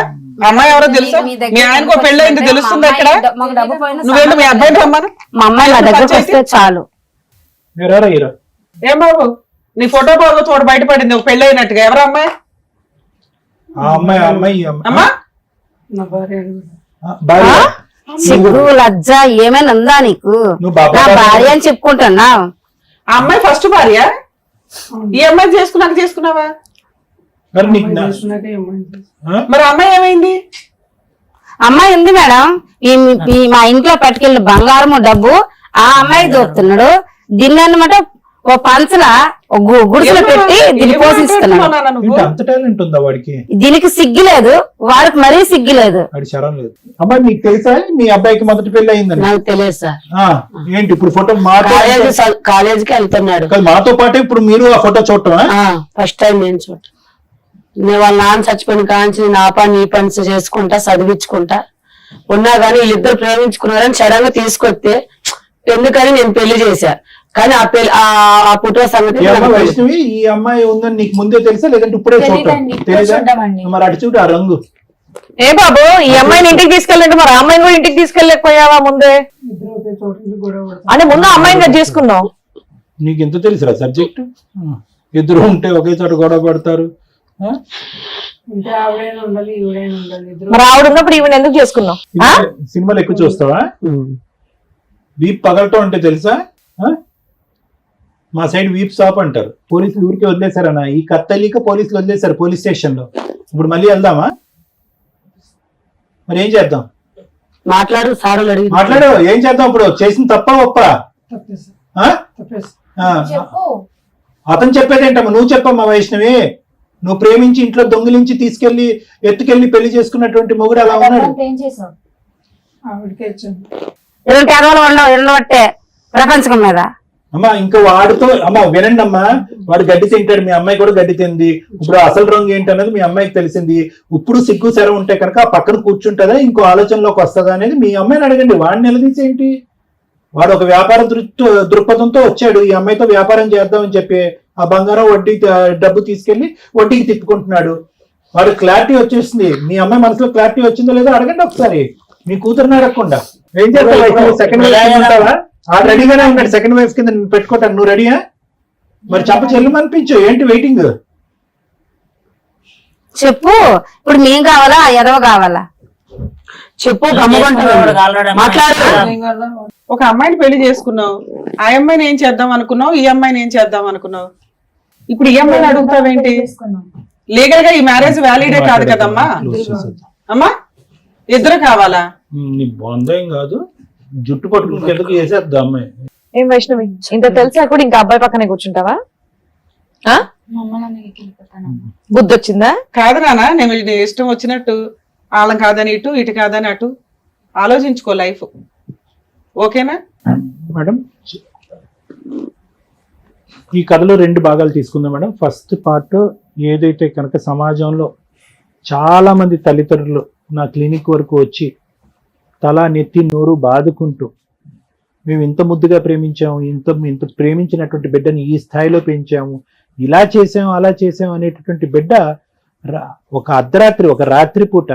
అమ్మాయి ఎవరో తెలుసా? మీ ఆయనకు పెళ్లి అయింది తెలుస్తుందా ఇక్కడ? మాకు డబ్బు పోయినా నువ్వేంటి మీ అబ్బాయిని రమ్మను. మా అమ్మాయి నా దగ్గరకు వస్తే చాలు. మీరెవరా హీరో? ఏం బాబు, నీ ఫోటో బాబు తోడు బయటపడింది ఒక పెళ్లి అయినట్టుగా. ఎవరు అమ్మాయి? ఆ అమ్మాయి అమ్మాయి ఈ అమ్మాయి. అమ్మా ఆ, భార్య. సిగ్గు లజ్జ ఏమైనా ఉందా నీకు? నువ్వు బాబా నా భార్య అని చెప్పుకుంటున్నావు. ఆ అమ్మాయి ఫస్ట్ భార్య? ఈ అమ్మాయి చేసుకున్నావా? మరి నీకు ఆ? మరి ఆ అమ్మాయి ఏమైంది? అమ్మాయి ఉంది మేడం మా ఇంట్లో పట్టుకెళ్ళిన బంగారము డబ్బు ఆ అమ్మాయి దొరుకుతున్నాడు. దీన్ని అనమాట ఓ పంచల గుడిసెలు పెట్టి దీన్ని పోషిస్తున్నాడు. ఏంటి అంత టాలెంట్ ఉందా వాడికి? దీనికి సిగ్గులేదు, వాడికి మరీ సిగ్గులేదు. వాడి శరం లేదు. అమ్మాయి మీకు తెలుసా మీ అబ్బాయికి మొదటి పెళ్లి అయిందని? నాకు తెలియదు సార్. ఏంటి ఇప్పుడు ఫోటో మాతో కాలేజీకి వెళ్తున్నాడు మాతో పాటు ఇప్పుడు మీరు ఆ ఫోటో చూడటం? ఫస్ట్ టైం నేను చూడ. నేను వాళ్ళ నాన్న చచ్చిపోయిన కాంచి నా పని ఈ పని చేసుకుంటా చదివించుకుంటా ఉన్నా గానీ వీళ్ళిద్దరు ప్రేమించుకున్నారని సడన్ గా తీసుకొస్తే ఎందుకని నేను పెళ్లి చేశా. కానీ ఆ పెళ్లి ఆ ఫోటో సంగతి వైష్ణవి ఈ అమ్మాయి ఉందని నీకు ముందే తెలుసా లేదంటే ఇప్పుడే చూడటం తెలుసా? మరి అటు చూడు ఆ రంగు. ఏ బాబు ఈ అమ్మాయిని ఇంటికి తీసుకెళ్ళంటే మరి అమ్మాయిని కూడా ఇంటికి తీసుకెళ్ళలేకపోయావా ముందే? అంటే ముందు అమ్మాయిని కదా చేసుకున్నావు. నీకు ఎంత తెలుసురా సబ్జెక్ట్? ఇద్దరు ఉంటే ఒకే చోట గొడవ పడతారు. మరి ఆవిడ ఉన్నప్పుడు ఈవెన్ ఎందుకు చేసుకున్నావు? సినిమాలు ఎక్కువ చూస్తావా? వీప్ పగలటం అంటే తెలుసా? మా సైడ్ వీప్ షాప్ అంటారు. పోలీసులు ఊరికే వదిలేశారన్నా. ఈ కత్తలీక పోలీసులు వదిలేశారు పోలీస్ స్టేషన్ లో. ఇప్పుడు మళ్ళీ వెళ్దామా? మరి ఏం చేద్దాం? మాట్లాడు సార్ మాట్లాడు. ఏం చేద్దాం ఇప్పుడు? చేసిన తప్ప ఒప్ప? అతను చెప్పేదేంటమ్మా? నువ్వు చెప్పమ్మా వైష్ణవి. నువ్వు ప్రేమించి ఇంట్లో దొంగిలించి తీసుకెళ్లి ఎత్తుకెళ్లి పెళ్లి చేసుకున్నటువంటి మొగుడు అలా ఉన్నాడు. ఉండబట్టే ప్రపంచం మీద అమ్మా ఇంకా వాడితో అమ్మా వినండి అమ్మా, వాడు గడ్డి తింటాడు, మీ అమ్మాయి కూడా గడ్డి తింది. ఇప్పుడు అసలు రంగు ఏంటనేది మీ అమ్మాయికి తెలిసింది. ఇప్పుడు సిగ్గు సెర ఉంటే కనుక ఆ పక్కన కూర్చుంటుందా ఇంకో ఆలోచనలోకి వస్తుందా అనేది మీ అమ్మాయిని అడగండి. వాడిని నిలదీసేంటి? వాడు ఒక వ్యాపార దృక్పథంతో వచ్చాడు. ఈ అమ్మాయితో వ్యాపారం చేద్దామని చెప్పి ఆ బంగారం వడ్డీ డబ్బు తీసుకెళ్లి వడ్డీకి తిప్పుకుంటున్నాడు. వాడు క్లారిటీ వచ్చేసింది. మీ అమ్మాయి మనసులో క్లారిటీ వచ్చిందో లేదో అడగండి ఒకసారి. మీ కూతురుని అడగకుండా ఏం చేస్తావు? సెకండ్ వైఫ్ ఉంటావా? ఆ రెడీగానే ఉన్నాడు సెకండ్ వైఫ్ కింద పెట్టుకోవటాను. నువ్వు రెడీయా? మరి చెప్ప చెల్లమనిపించు. ఏంటి వెయిటింగ్? చెప్పు. ఇప్పుడు మేం కావాలా ఎదవ కావాలా చెప్పు. ఒక అమ్మాయిని పెళ్లి చేసుకున్నావు. ఆ అమ్మాయిని ఏం చేద్దాం అనుకున్నావు? ఈ అమ్మాయిని ఏం చేద్దాం అనుకున్నావు? ఇప్పుడు ఈ అమ్మాయిని అడుగుతావేంటి? లీగల్ గా ఈ మ్యారేజ్ వ్యాలిడే కాదు కదమ్మా. అమ్మా ఇద్దరు కావాలా? నీ బాంధం కాదు, జుట్టు పట్టుకుని కిందకి వేసేద్దా అమ్మాయి. ఏం వైష్ణవి ఇంత తెలిసా కూడా ఇంకా అబ్బాయి పక్కనే కూర్చుంటావా? బుద్ధి వచ్చిందా? కాదు నానా, నేను ఇష్టం వచ్చినట్టు వాళ్ళం కాదని ఇటు ఇటు కాదని అటు ఆలోచించుకో లైఫ్. ఓకేనా మేడం? ఈ కథలో 2 భాగాలు తీసుకుందాం మేడం. ఫస్ట్ పార్ట్ ఏదైతే కనుక సమాజంలో చాలా మంది తల్లిదండ్రులు నా క్లినిక్ వరకు వచ్చి తల నెత్తి నోరు బాదుకుంటూ మేము ఇంత ముద్దుగా ప్రేమించాము, ఇంత ప్రేమించినటువంటి బిడ్డని ఈ స్థాయిలో పెంచాము, ఇలా చేసాము అలా చేసాము అనేటటువంటి బిడ్డ ఒక అర్ధరాత్రి ఒక రాత్రి పూట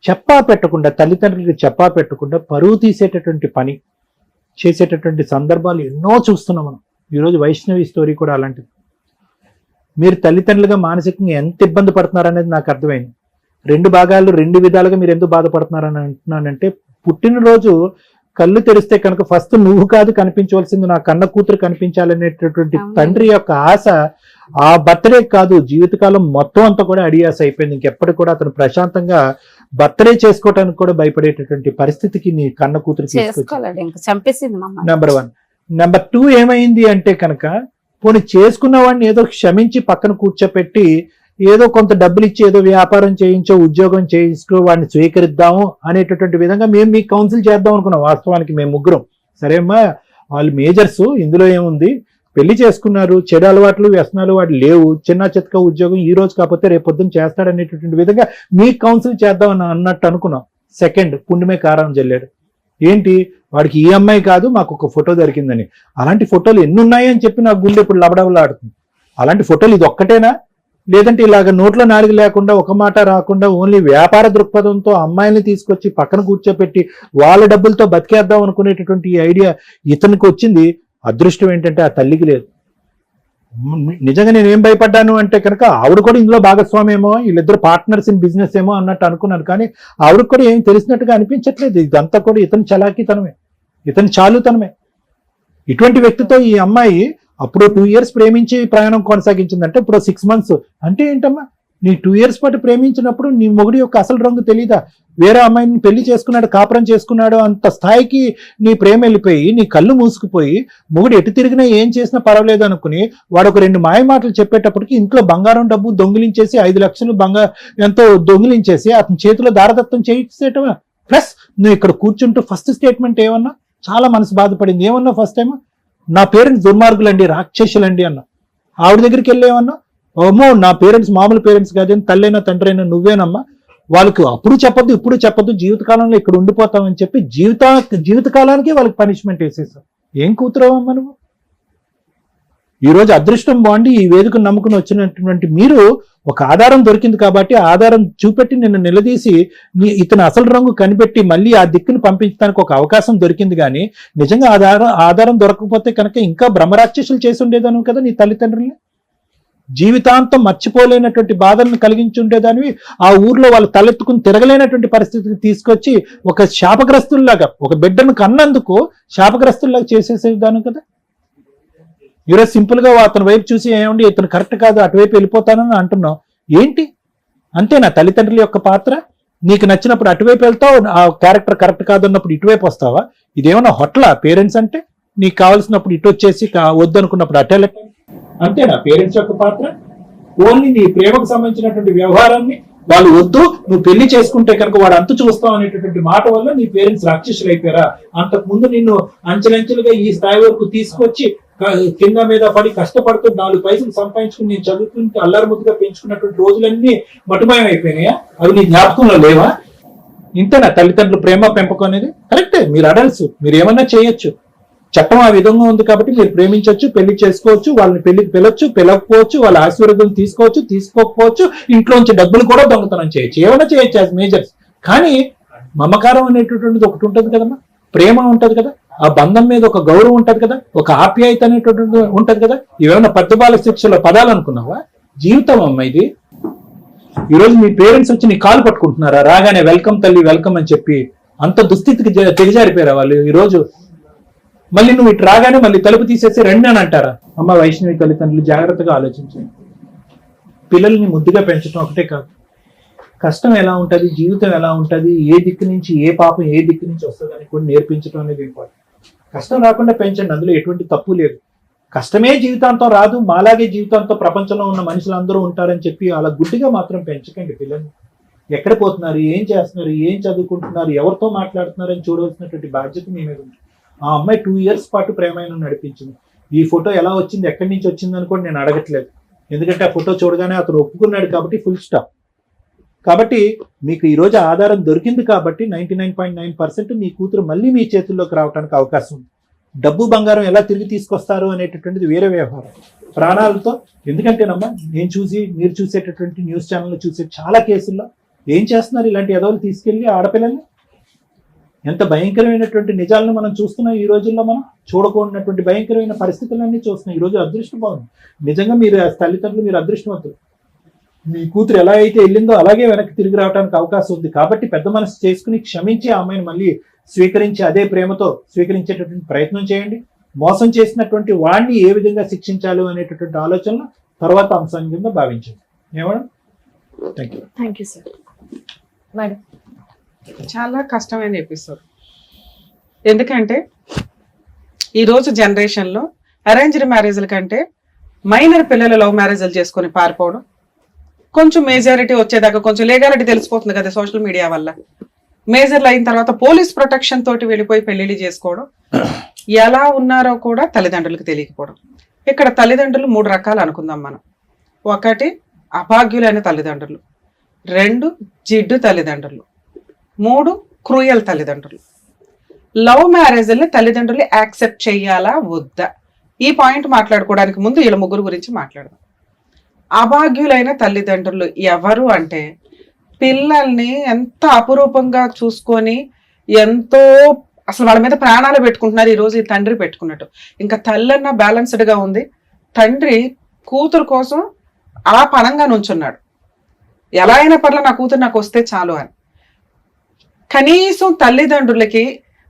చెప్పా పెట్టకుండా, తల్లిదండ్రులకి చెప్పా పెట్టకుండా పరువు తీసేటటువంటి పని చేసేటటువంటి సందర్భాలు ఎన్నో చూస్తున్నాం మనం. ఈరోజు వైష్ణవి స్టోరీ కూడా అలాంటిది. మీరు తల్లిదండ్రులుగా మానసికంగా ఎంత ఇబ్బంది పడుతున్నారనేది నాకు అర్థమైంది. 2 భాగాలు 2 విధాలుగా మీరు ఎందుకు బాధపడుతున్నారని అంటున్నానంటే, పుట్టినరోజు కళ్ళు తెరిస్తే కనుక ఫస్ట్ నువ్వు కాదు కనిపించవలసింది, నా కన్న కూతురు కనిపించాలనేటటువంటి తండ్రి యొక్క ఆశ ఆ బర్త్డే కాదు జీవితకాలం మొత్తం అంతా కూడా అడియాస అయిపోయింది. ఇంకెప్పటికి కూడా అతను ప్రశాంతంగా బర్త్డే చేసుకోవటానికి కూడా భయపడేటటువంటి పరిస్థితికి నీ కన్న కూతురు చంపేసింది. నెంబర్ 1. నెంబర్ 2 ఏమైంది అంటే కనుక, పోనీ చేసుకున్న వాడిని ఏదో క్షమించి పక్కన కూర్చోపెట్టి ఏదో కొంత డబ్బులు ఇచ్చి ఏదో వ్యాపారం చేయించో ఉద్యోగం చేయించుకో వాడిని స్వీకరిద్దాము అనేటటువంటి విధంగా మేము మీకు కౌన్సిల్ చేద్దాం అనుకున్నాం. వాస్తవానికి మేము ముగ్గురం సరే అమ్మా వాళ్ళు మేజర్స్, ఇందులో ఏముంది, పెళ్లి చేసుకున్నారు, చెడు అలవాట్లు వ్యసనాలు వాడు లేవు, చిన్న చితక ఉద్యోగం ఈ రోజు కాకపోతే రేపు పొద్దున్న చేస్తాడనేటటువంటి విధంగా మీకు కౌన్సిల్ చేద్దాం అన్నట్టు అనుకున్నాం. సెకండ్ పుండుమే కారం జల్లాడు. ఏంటి వాడికి ఈ అమ్మాయి కాదు మాకు ఒక ఫోటో దొరికిందని. అలాంటి ఫోటోలు ఎన్ని ఉన్నాయని చెప్పి నాకు గుండె ఇప్పుడు లబడబలాడుతుంది. అలాంటి ఫోటోలు ఇది ఒక్కటేనా? లేదంటే ఇలాగ నోట్లో నాలుగు లేకుండా ఒక మాట రాకుండా ఓన్లీ వ్యాపార దృక్పథంతో అమ్మాయిని తీసుకొచ్చి పక్కన కూర్చోపెట్టి వాళ్ళ డబ్బులతో బతికేద్దాం అనుకునేటటువంటి ఈ ఐడియా ఇతనికి వచ్చింది. అదృష్టం ఏంటంటే ఆ తల్లికి లేదు. నిజంగా నేను ఏం భయపడ్డాను అంటే కనుక ఆవిడ కూడా ఇందులో భాగస్వామి ఏమో, వీళ్ళిద్దరు పార్ట్నర్స్ ఇన్ బిజినెస్ ఏమో అన్నట్టు అనుకున్నాను. కానీ ఆవిడకి కూడా ఏం తెలిసినట్టుగా అనిపించట్లేదు. ఇదంతా కూడా ఇతని చలాకీతనమే, ఇతని చాలుతనమే. ఇటువంటి వ్యక్తితో ఈ అమ్మాయి అప్పుడు 2 years ప్రేమించి ప్రయాణం కొనసాగించిందంటే ఇప్పుడు 6 months అంటే ఏంటమ్మా నీ 2 years పాటు ప్రేమించినప్పుడు నీ మొగుడి యొక్క అసలు రంగు తెలీదా? వేరే అమ్మాయిని పెళ్లి చేసుకున్నాడు, కాపురం చేసుకున్నాడు అంత స్థాయికి నీ ప్రేమ వెళ్ళిపోయి నీ కళ్ళు మూసుకుపోయి మొగుడు ఎటు తిరిగినా ఏం చేసినా పర్వాలేదు అనుకుని వాడు ఒక 2 మాయ మాటలు చెప్పేటప్పటికి ఇంట్లో బంగారం డబ్బు దొంగిలించేసి 5 లక్షలు ఎంతో దొంగిలించేసి అతని చేతిలో దారదత్తం చేసేటవా? ప్లస్ నువ్వు ఇక్కడ కూర్చుంటూ ఫస్ట్ స్టేట్మెంట్ ఏమన్నా? చాలా మనసు బాధపడింది. ఏమన్నా ఫస్ట్ టైం? నా పేరెంట్స్ దుర్మార్గులండి, రాక్షసులండి అన్న. ఆవిడ దగ్గరికి వెళ్ళేమన్నా? అమ్మో నా పేరెంట్స్ మామూలు పేరెంట్స్ కాదని, తల్లైనా తండ్రి అయినా నువ్వేనమ్మా, వాళ్ళకి అప్పుడు చెప్పొద్దు ఇప్పుడు చెప్పొద్దు, జీవితకాలంలో ఇక్కడ ఉండిపోతామని చెప్పి జీవితకాలానికి వాళ్ళకి పనిష్మెంట్ వేసేసాం. ఏం కూతురవమ్మా నువ్వు? ఈరోజు అదృష్టం బాగుండి ఈ వేదికను నమ్ముకుని వచ్చినటువంటి మీరు ఒక ఆధారం దొరికింది కాబట్టి ఆధారం చూపెట్టి నిన్ను నిలదీసి ఇతని అసలు రంగు కనిపెట్టి మళ్ళీ ఆ దిక్కును పంపించడానికి ఒక అవకాశం దొరికింది. కానీ నిజంగా ఆధారం దొరకకపోతే కనుక ఇంకా బ్రహ్మరాక్షసులు చేసి ఉండేదాను కదా నీ తల్లిదండ్రుల్ని. జీవితాంతం మర్చిపోలేనటువంటి బాధలను కలిగించి ఉండేదానివి. ఆ ఊర్లో వాళ్ళు తలెత్తుకుని తిరగలేనటువంటి పరిస్థితికి తీసుకొచ్చి ఒక శాపగ్రస్తుల్లాగా, ఒక బిడ్డను కన్నందుకు శాపగ్రస్తుల్లాగా చేసేసేదాను కదా. ఈరోజు సింపుల్ గా అతని వైపు చూసి ఏమండి ఇతను కరెక్ట్ కాదు అటువైపు వెళ్ళిపోతానని అంటున్నావు. ఏంటి అంతేనా తల్లిదండ్రుల యొక్క పాత్ర? నీకు నచ్చినప్పుడు అటువైపు వెళ్తావు, ఆ క్యారెక్టర్ కరెక్ట్ కాదన్నప్పుడు ఇటువైపు వస్తావా? ఇదేమన్నా హొట్ల పేరెంట్స్ అంటే? నీకు కావాల్సినప్పుడు ఇటు వచ్చేసి వద్దనుకున్నప్పుడు అటు వెళ్ళటం అంతేనా పేరెంట్స్ యొక్క పాత్ర? ఓన్లీ నీ ప్రేమకు సంబంధించినటువంటి వ్యవహారాన్ని వాళ్ళు వద్దు, నువ్వు పెళ్లి చేసుకుంటే కనుక వాడు అంతు చూస్తావు అనేటటువంటి మాట వల్ల నీ పేరెంట్స్ రాక్షసులు అయిపోయారా? అంతకు ముందు నిన్ను అంచెలంచెలుగా ఈ స్థాయి వరకు తీసుకొచ్చి కింద మీద పడి కష్టపడుతూ 4 పైసలు సంపాదించుకుని నేను చదువుకుంటూ అల్లరి ముద్దుగా పెంచుకున్నటువంటి రోజులన్నీ మటుమాయం అయిపోయినాయా? అవి నీ జ్ఞాపకంలో లేవా? ఇంతేనా తల్లిదండ్రులు ప్రేమ పెంపకం అనేది? కరెక్టే, మీరు అడల్ట్స్, మీరు ఏమన్నా చేయొచ్చు. చట్టం ఆ విధంగా ఉంది కాబట్టి మీరు ప్రేమించవచ్చు, పెళ్లి చేసుకోవచ్చు, వాళ్ళని పెళ్లికి పిలవచ్చు, పిలవకపోవచ్చు, వాళ్ళ ఆశీర్వాదం తీసుకోవచ్చు, తీసుకోకపోవచ్చు, ఇంట్లోంచి డబ్బులు కూడా దొంగతనం చేయొచ్చు, ఏమైనా చేయొచ్చు యాజ్ మేజర్స్. కానీ మమకారం అనేటటువంటిది ఒకటి ఉంటుంది కదమ్మా, ప్రేమ ఉంటది కదా, ఆ బంధం మీద ఒక గౌరవం ఉంటది కదా, ఒక ఆప్యాయత అనేటటువంటి ఉంటది కదా. ఇవేమన్నా పెద్దబాల శిక్షల పదాలు అనుకున్నావా? జీవితం అమ్మ ఇది. ఈరోజు మీ పేరెంట్స్ వచ్చి నీ కాలు పట్టుకుంటున్నారా రాగానే వెల్కమ్ తల్లి వెల్కమ్ అని చెప్పి? అంత దుస్థితికి తెగజారిపోయారా వాళ్ళు ఈరోజు? మళ్ళీ నువ్వు ఇటు రాగానే మళ్ళీ తలుపు తీసేసి రండి అని అంటారా? అమ్మ వైష్ణవి తల్లిదండ్రులు జాగ్రత్తగా ఆలోచించండి. పిల్లల్ని ముద్దుగా పెంచడం ఒకటే కాదు, కష్టం ఎలా ఉంటుంది, జీవితం ఎలా ఉంటుంది, ఏ దిక్కు నుంచి ఏ పాపం ఏ దిక్కు నుంచి వస్తుంది అని కూడా నేర్పించడం అనేది ఇంపార్టెంట్. కష్టం రాకుండా పెంచండి, అందులో ఎటువంటి తప్పు లేదు. కష్టమే జీవితాంతం రాదు, మాలాగే జీవితాంతం ప్రపంచంలో ఉన్న మనుషులందరూ ఉంటారని చెప్పి అలా గుడ్డిగా మాత్రం పెంచకండి పిల్లల్ని. ఎక్కడ పోతున్నారు, ఏం చేస్తున్నారు, ఏం చదువుకుంటున్నారు, ఎవరితో మాట్లాడుతున్నారు అని చూడవలసినటువంటి బాధ్యత మీ మీద ఉంది. ఆ అమ్మాయి 2 years పాటు ప్రేమైన నడిపించింది. ఈ ఫోటో ఎలా వచ్చింది, ఎక్కడి నుంచి వచ్చింది అని కూడా నేను అడగట్లేదు, ఎందుకంటే ఆ ఫోటో చూడగానే అతను ఒప్పుకున్నాడు కాబట్టి ఫుల్ స్టాప్. కాబట్టి మీకు ఈరోజు ఆధారం దొరికింది కాబట్టి 99.9% మీ కూతురు మళ్ళీ మీ చేతుల్లోకి రావడానికి అవకాశం ఉంది. డబ్బు బంగారం ఎలా తిరిగి తీసుకొస్తారు అనేటటువంటిది వేరే వ్యవహారం, ప్రాణాలతో. ఎందుకంటేనమ్మా మీరు చూసేటటువంటి న్యూస్ ఛానల్లో చూసే చాలా కేసుల్లో ఏం చేస్తున్నారు, ఇలాంటి ఎదవలు తీసుకెళ్లి ఆడపిల్లల్ని. ఎంత భయంకరమైనటువంటి నిజాలను మనం చూస్తున్నాం ఈ రోజుల్లో. మనం చూడకూడనటువంటి భయంకరమైన పరిస్థితులన్నీ చూస్తున్నాం. ఈ రోజు అదృష్టం బాగుంది నిజంగా, మీరు తల్లిదండ్రులు మీరు అదృష్టవంతులు. మీ కూతురు ఎలా అయితే వెళ్ళిందో అలాగే వెనక్కి తిరిగి రావడానికి అవకాశం ఉంది. కాబట్టి పెద్ద మనసు చేసుకుని క్షమించి ఆ అమ్మాయిని మళ్ళీ స్వీకరించి అదే ప్రేమతో స్వీకరించేటటువంటి ప్రయత్నం చేయండి. మోసం చేసినటువంటి వాడిని ఏ విధంగా శిక్షించాలి అనేటటువంటి ఆలోచనలు తర్వాత అంశం కింద భావించండి. ఏమన్నా? Thank you sir. మేడం, చాలా కష్టమైన ఎపిసోడ్. ఎందుకంటే ఈరోజు జనరేషన్లో అరేంజ్డ్ మ్యారేజ్ల కంటే మైనర్ పిల్లలు లవ్ మ్యారేజ్లు చేసుకొని పారిపోవడం, కొంచెం మేజారిటీ వచ్చేదాకా కొంచెం లీగాలిటీ తెలిసిపోతుంది కదా సోషల్ మీడియా వల్ల. మేజర్లు అయిన తర్వాత పోలీస్ ప్రొటెక్షన్ తోటి వెళ్ళిపోయి పెళ్లిళ్ళు చేసుకోవడం, ఎలా ఉన్నారో కూడా తల్లిదండ్రులకు తెలియకపోవడం. ఇక్కడ తల్లిదండ్రులు 3 రకాలు అనుకుందాం మనం. 1 అభాగ్యులైన తల్లిదండ్రులు, 2 జిడ్డు తల్లిదండ్రులు, 3 క్రూయల్ తల్లిదండ్రులు. లవ్ మ్యారేజ్ని తల్లిదండ్రులు యాక్సెప్ట్ చెయ్యాలా వద్దా, ఈ పాయింట్ మాట్లాడుకోవడానికి ముందు వీళ్ళ ముగ్గురు గురించి మాట్లాడదాం. అభాగ్యులైన తల్లిదండ్రులు ఎవరు అంటే, పిల్లల్ని ఎంత అపురూపంగా చూసుకొని ఎంతో అసలు వాళ్ళ మీద ప్రాణాలు పెట్టుకుంటున్నారు. ఈరోజు ఈ తండ్రి పెట్టుకున్నట్టు. ఇంకా తల్లన్న బ్యాలెన్స్డ్గా ఉంది, తండ్రి కూతురు కోసం అలా పణంగా నుంచున్నాడు. ఎలా అయినా పర్లే నా కూతురు నాకు వస్తే చాలు అని. కనీసం తల్లిదండ్రులకి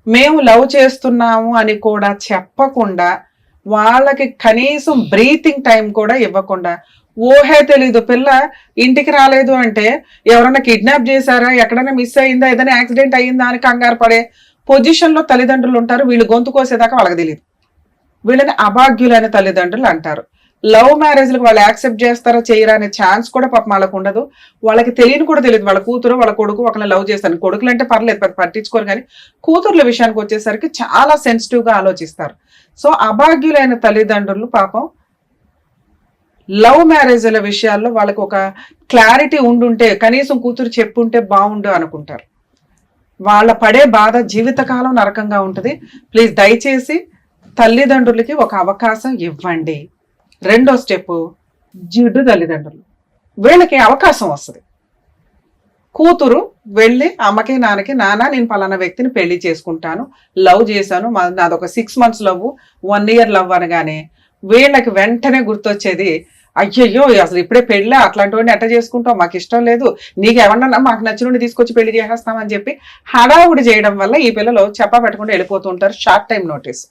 మేము లవ్ చేస్తున్నాము అని కూడా చెప్పకుండా, వాళ్ళకి కనీసం బ్రీతింగ్ టైం కూడా ఇవ్వకుండా ఊహే తెలీదు. పిల్ల ఇంటికి రాలేదు అంటే ఎవరన్నా కిడ్నాప్ చేశారా, ఎక్కడైనా మిస్ అయిందా, ఏదైనా యాక్సిడెంట్ అయ్యిందా అని కంగారు పడే పొజిషన్ లో తల్లిదండ్రులు ఉంటారు. వీళ్ళు గొంతు కోసేదాకా వాళ్ళకి తెలియదు. వీళ్ళని అభాగ్యులైన తల్లిదండ్రులు అంటారు. లవ్ మ్యారేజ్లకు వాళ్ళు యాక్సెప్ట్ చేస్తారా చేయరా అనే ఛాన్స్ కూడా పాపం వాళ్ళకు ఉండదు. వాళ్ళకి తెలియని కూడా తెలియదు వాళ్ళ కూతురు వాళ్ళ కొడుకు ఒకరిని లవ్ చేస్తాను. కొడుకులు అంటే పర్లేదు, పట్టించుకోరు, కానీ కూతుర్ల విషయానికి వచ్చేసరికి చాలా సెన్సిటివ్ గా ఆలోచిస్తారు. సో అభాగ్యులైన తల్లిదండ్రులు పాపం లవ్ మ్యారేజ్ల విషయాల్లో వాళ్ళకి ఒక క్లారిటీ ఉండుంటే, కనీసం కూతురు చెప్పుంటే బాగుండు అనుకుంటారు. వాళ్ళ పడే బాధ జీవితకాలం నరకంగా ఉంటుంది. ప్లీజ్ దయచేసి తల్లిదండ్రులకి ఒక అవకాశం ఇవ్వండి. రెండో స్టెప్, జిడ్డు తల్లిదండ్రులు. వీళ్ళకి అవకాశం వస్తుంది. కూతురు వెళ్ళి అమ్మకి నాన్నకి, నాన్న నేను పలానా వ్యక్తిని పెళ్లి చేసుకుంటాను, లవ్ చేశాను, నాదొక 6 months లవ్, 1 year లవ్ అనగానే వీళ్ళకి వెంటనే గుర్తొచ్చేది, అయ్యయ్యో అసలు ఇప్పుడే పెళ్ళి, అట్లాంటి వాడిని ఎట్ట చేసుకుంటాం, మాకు ఇష్టం లేదు, నీకు ఎవరన్నా మాకు నచ్చినోడిని తీసుకొచ్చి పెళ్లి చేసేస్తామని చెప్పి హడావుడి చేయడం వల్ల ఈ పిల్లలు చెప్పా పెట్టకుండా వెళ్ళిపోతూ ఉంటారు. Short time notice.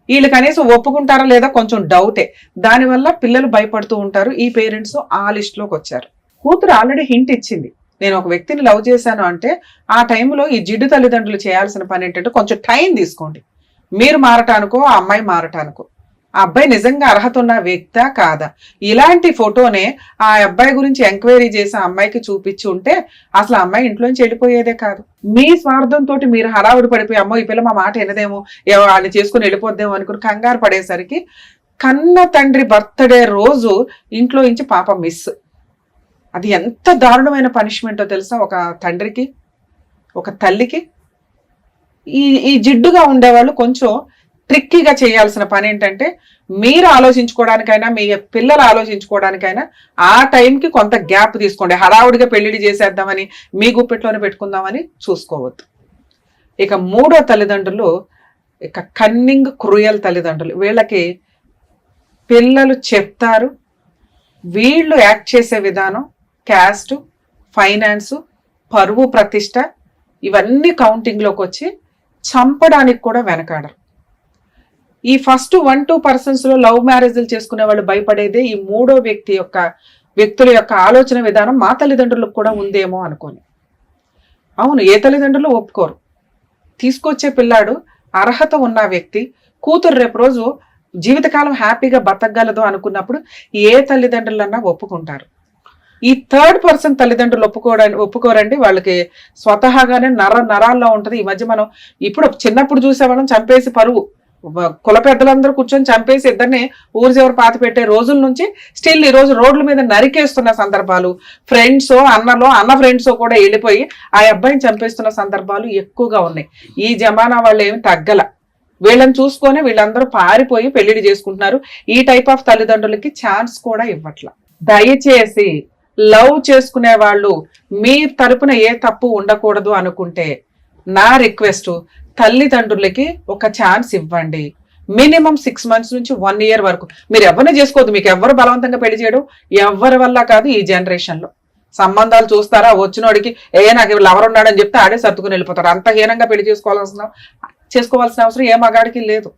వీళ్ళు కనీసం ఒప్పుకుంటారా లేదా కొంచెం డౌటే. దానివల్ల పిల్లలు భయపడుతూ ఉంటారు. ఈ పేరెంట్స్ ఆ లిస్ట్ లోకి వచ్చారు. కూతురు ఆల్రెడీ హింట్ ఇచ్చింది, నేను ఒక వ్యక్తిని లవ్ చేశాను అంటే ఆ టైంలో ఈ జిడ్డు తల్లిదండ్రులు చేయాల్సిన పని ఏంటంటే కొంచెం టైం తీసుకోండి. మీరు మారటానికో ఆ అమ్మాయి మారటానికో. ఆ అబ్బాయి నిజంగా అర్హత ఉన్న వ్యక్తా కాదా, ఇలాంటి ఫోటోనే ఆ అబ్బాయి గురించి ఎంక్వైరీ చేసి ఆ అమ్మాయికి చూపించి ఉంటే అసలు ఆ అమ్మాయి ఇంట్లోంచి వెళ్ళిపోయేదే కాదు. మీ స్వార్థంతో మీరు హడావుడి పడిపోయి, అమ్మో ఈ పిల్ల మా మాట వినదేమో, వాళ్ళని చేసుకుని వెళ్ళిపోద్దేమో అనుకుని కంగారు పడేసరికి కన్న తండ్రి బర్త్డే రోజు ఇంట్లో నుంచి పాప మిస్. అది ఎంత దారుణమైన పనిష్మెంటో తెలుసా ఒక తండ్రికి, ఒక తల్లికి. ఈ జిడ్డుగా ఉండేవాళ్ళు కొంచెం ట్రిక్కీగా చేయాల్సిన పని ఏంటంటే, మీరు ఆలోచించుకోవడానికైనా మీ పిల్లలు ఆలోచించుకోవడానికైనా ఆ టైంకి కొంత గ్యాప్ తీసుకోండి. హడావుడిగా పెళ్లిడి చేసేద్దామని మీ గుప్పెట్లోనే పెట్టుకుందామని చూసుకోవద్దు. ఇక మూడో తల్లిదండ్రులు ఇక కన్నింగ్ క్రూయల్ తల్లిదండ్రులు. వీళ్ళకి పిల్లలు చెప్తారు, వీళ్ళు యాక్ట్ చేసే విధానం, క్యాస్ట్, ఫైనాన్సు, పరువు ప్రతిష్ట ఇవన్నీ కౌంటింగ్లోకి వచ్చి చంపడానికి కూడా వెనకాడరు. ఈ ఫస్ట్ 1-2% లో లవ్ మ్యారేజ్లు చేసుకునే వాళ్ళు భయపడేదే ఈ మూడో వ్యక్తుల యొక్క ఆలోచన విధానం మా తల్లిదండ్రులకు కూడా ఉందేమో అనుకోని. అవును, ఏ తల్లిదండ్రులు ఒప్పుకోరు. తీసుకొచ్చే పిల్లాడు అర్హత ఉన్న వ్యక్తి, కూతురు రేపు రోజు జీవితకాలం హ్యాపీగా బతకగలదు అనుకున్నప్పుడు ఏ తల్లిదండ్రులన్నా ఒప్పుకుంటారు. ఈ 3rd తల్లిదండ్రులు ఒప్పుకోరండి. వాళ్ళకి స్వతహాగానే నరాల్లో ఉంటది. ఈ మధ్య మనం ఇప్పుడు చిన్నప్పుడు చూసేవాళ్ళం చంపేసి పరువు, కుల పెద్దలందరూ కూర్చొని చంపేసి ఇద్దరిని ఊరి చివరి పాతి పెట్టే రోజుల నుంచి స్టిల్ ఈ రోజు రోడ్ల మీద నరికేస్తున్న సందర్భాలు, ఫ్రెండ్సో అన్న ఫ్రెండ్సో కూడా వెళ్ళిపోయి ఆ అబ్బాయిని చంపేస్తున్న సందర్భాలు ఎక్కువగా ఉన్నాయి. ఈ జమానా వాళ్ళు ఏమి తగ్గల. వీళ్ళని చూసుకొని వీళ్ళందరూ పారిపోయి పెళ్లిడి చేసుకుంటున్నారు. ఈ టైప్ ఆఫ్ తల్లిదండ్రులకి ఛాన్స్ కూడా ఇవ్వట్ల. దయచేసి లవ్ చేసుకునే వాళ్ళు మీ తరపున ఏ తప్పు ఉండకూడదు అనుకుంటే నా రిక్వెస్ట్, తల్లిదండ్రులకి ఒక ఛాన్స్ ఇవ్వండి. మినిమం 6 months నుంచి 1 year వరకు మీరు ఎవరిని చేసుకోవద్దు. మీకు ఎవరు బలవంతంగా పెళ్లి చేయడం ఎవరి వల్ల కాదు. ఈ జనరేషన్ లో సంబంధాలు చూస్తారా, వచ్చినోడికి నాకు లవర్ ఉన్నాడని చెప్తే ఆడే సర్దుకుని వెళ్ళిపోతారు. అంత హీనంగా పెళ్లి చేసుకోవాల్సిన అవసరం ఏ మగాడికి లేదు.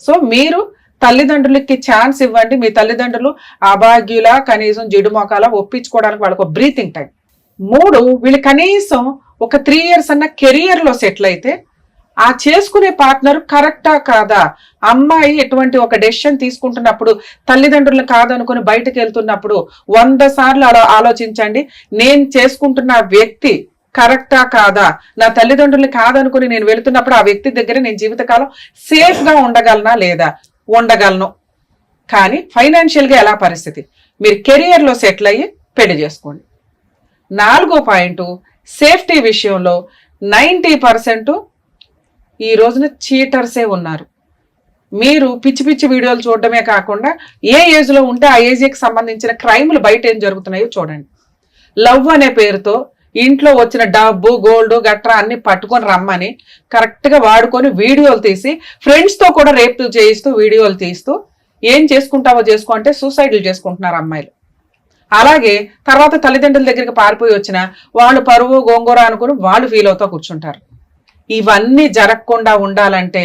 సో మీరు తల్లిదండ్రులకి ఛాన్స్ ఇవ్వండి. మీ తల్లిదండ్రులు అభాగ్యుల కనీసం జిడు మొకాల ఒప్పించుకోవడానికి వాళ్ళకు బ్రీతింగ్ టైం. 3, వీళ్ళు కనీసం ఒక 3 years అన్న కెరియర్ లో సెటిల్ అయితే ఆ చేసుకునే పార్ట్నర్ కరెక్టా కాదా, అమ్మాయి ఎటువంటి ఒక డెసిషన్ తీసుకుంటున్నప్పుడు తల్లిదండ్రులు కాదనుకుని బయటకు వెళ్తున్నప్పుడు 100 సార్లు ఆలోచించండి. నేను చేసుకుంటున్న వ్యక్తి కరెక్టా కాదా, నా తల్లిదండ్రులు కాదనుకుని నేను వెళుతున్నప్పుడు ఆ వ్యక్తి దగ్గర నేను జీవితకాలం సేఫ్ గా ఉండగలనా లేదా, ఉండగలను. కానీ ఫైనాన్షియల్ గా ఎలా పరిస్థితి, మీరు కెరియర్ లో సెటిల్ అయ్యి పెళ్లి చేసుకోండి. 4వ పాయింట్, సేఫ్టీ విషయంలో 90% ఈ రోజున చీటర్సే ఉన్నారు. మీరు పిచ్చి పిచ్చి వీడియోలు చూడడమే కాకుండా ఏ ఏజ్ లో ఉంటే ఆ ఏజ్కి సంబంధించిన క్రైమ్లు బయట ఏం జరుగుతున్నాయో చూడండి. లవ్ అనే పేరుతో ఇంట్లో వచ్చిన డబ్బు, గోల్డ్ గట్రా అన్ని పట్టుకొని రమ్మని కరెక్ట్ గా వాడుకొని వీడియోలు తీసి ఫ్రెండ్స్ తో కూడా రేప్ చేయిస్తూ వీడియోలు తీస్తూ ఏం చేసుకుంటావో చేసుకో అంటే సూసైడ్లు చేసుకుంటున్నారు అమ్మాయిలు. అలాగే తర్వాత తల్లిదండ్రుల దగ్గరికి పారిపోయి వచ్చిన వాళ్ళు పరువు గోంగూర అనుకుని వాళ్ళు ఫీల్ అవుతూ కూర్చుంటారు. ఇవన్నీ జరగకుండా ఉండాలంటే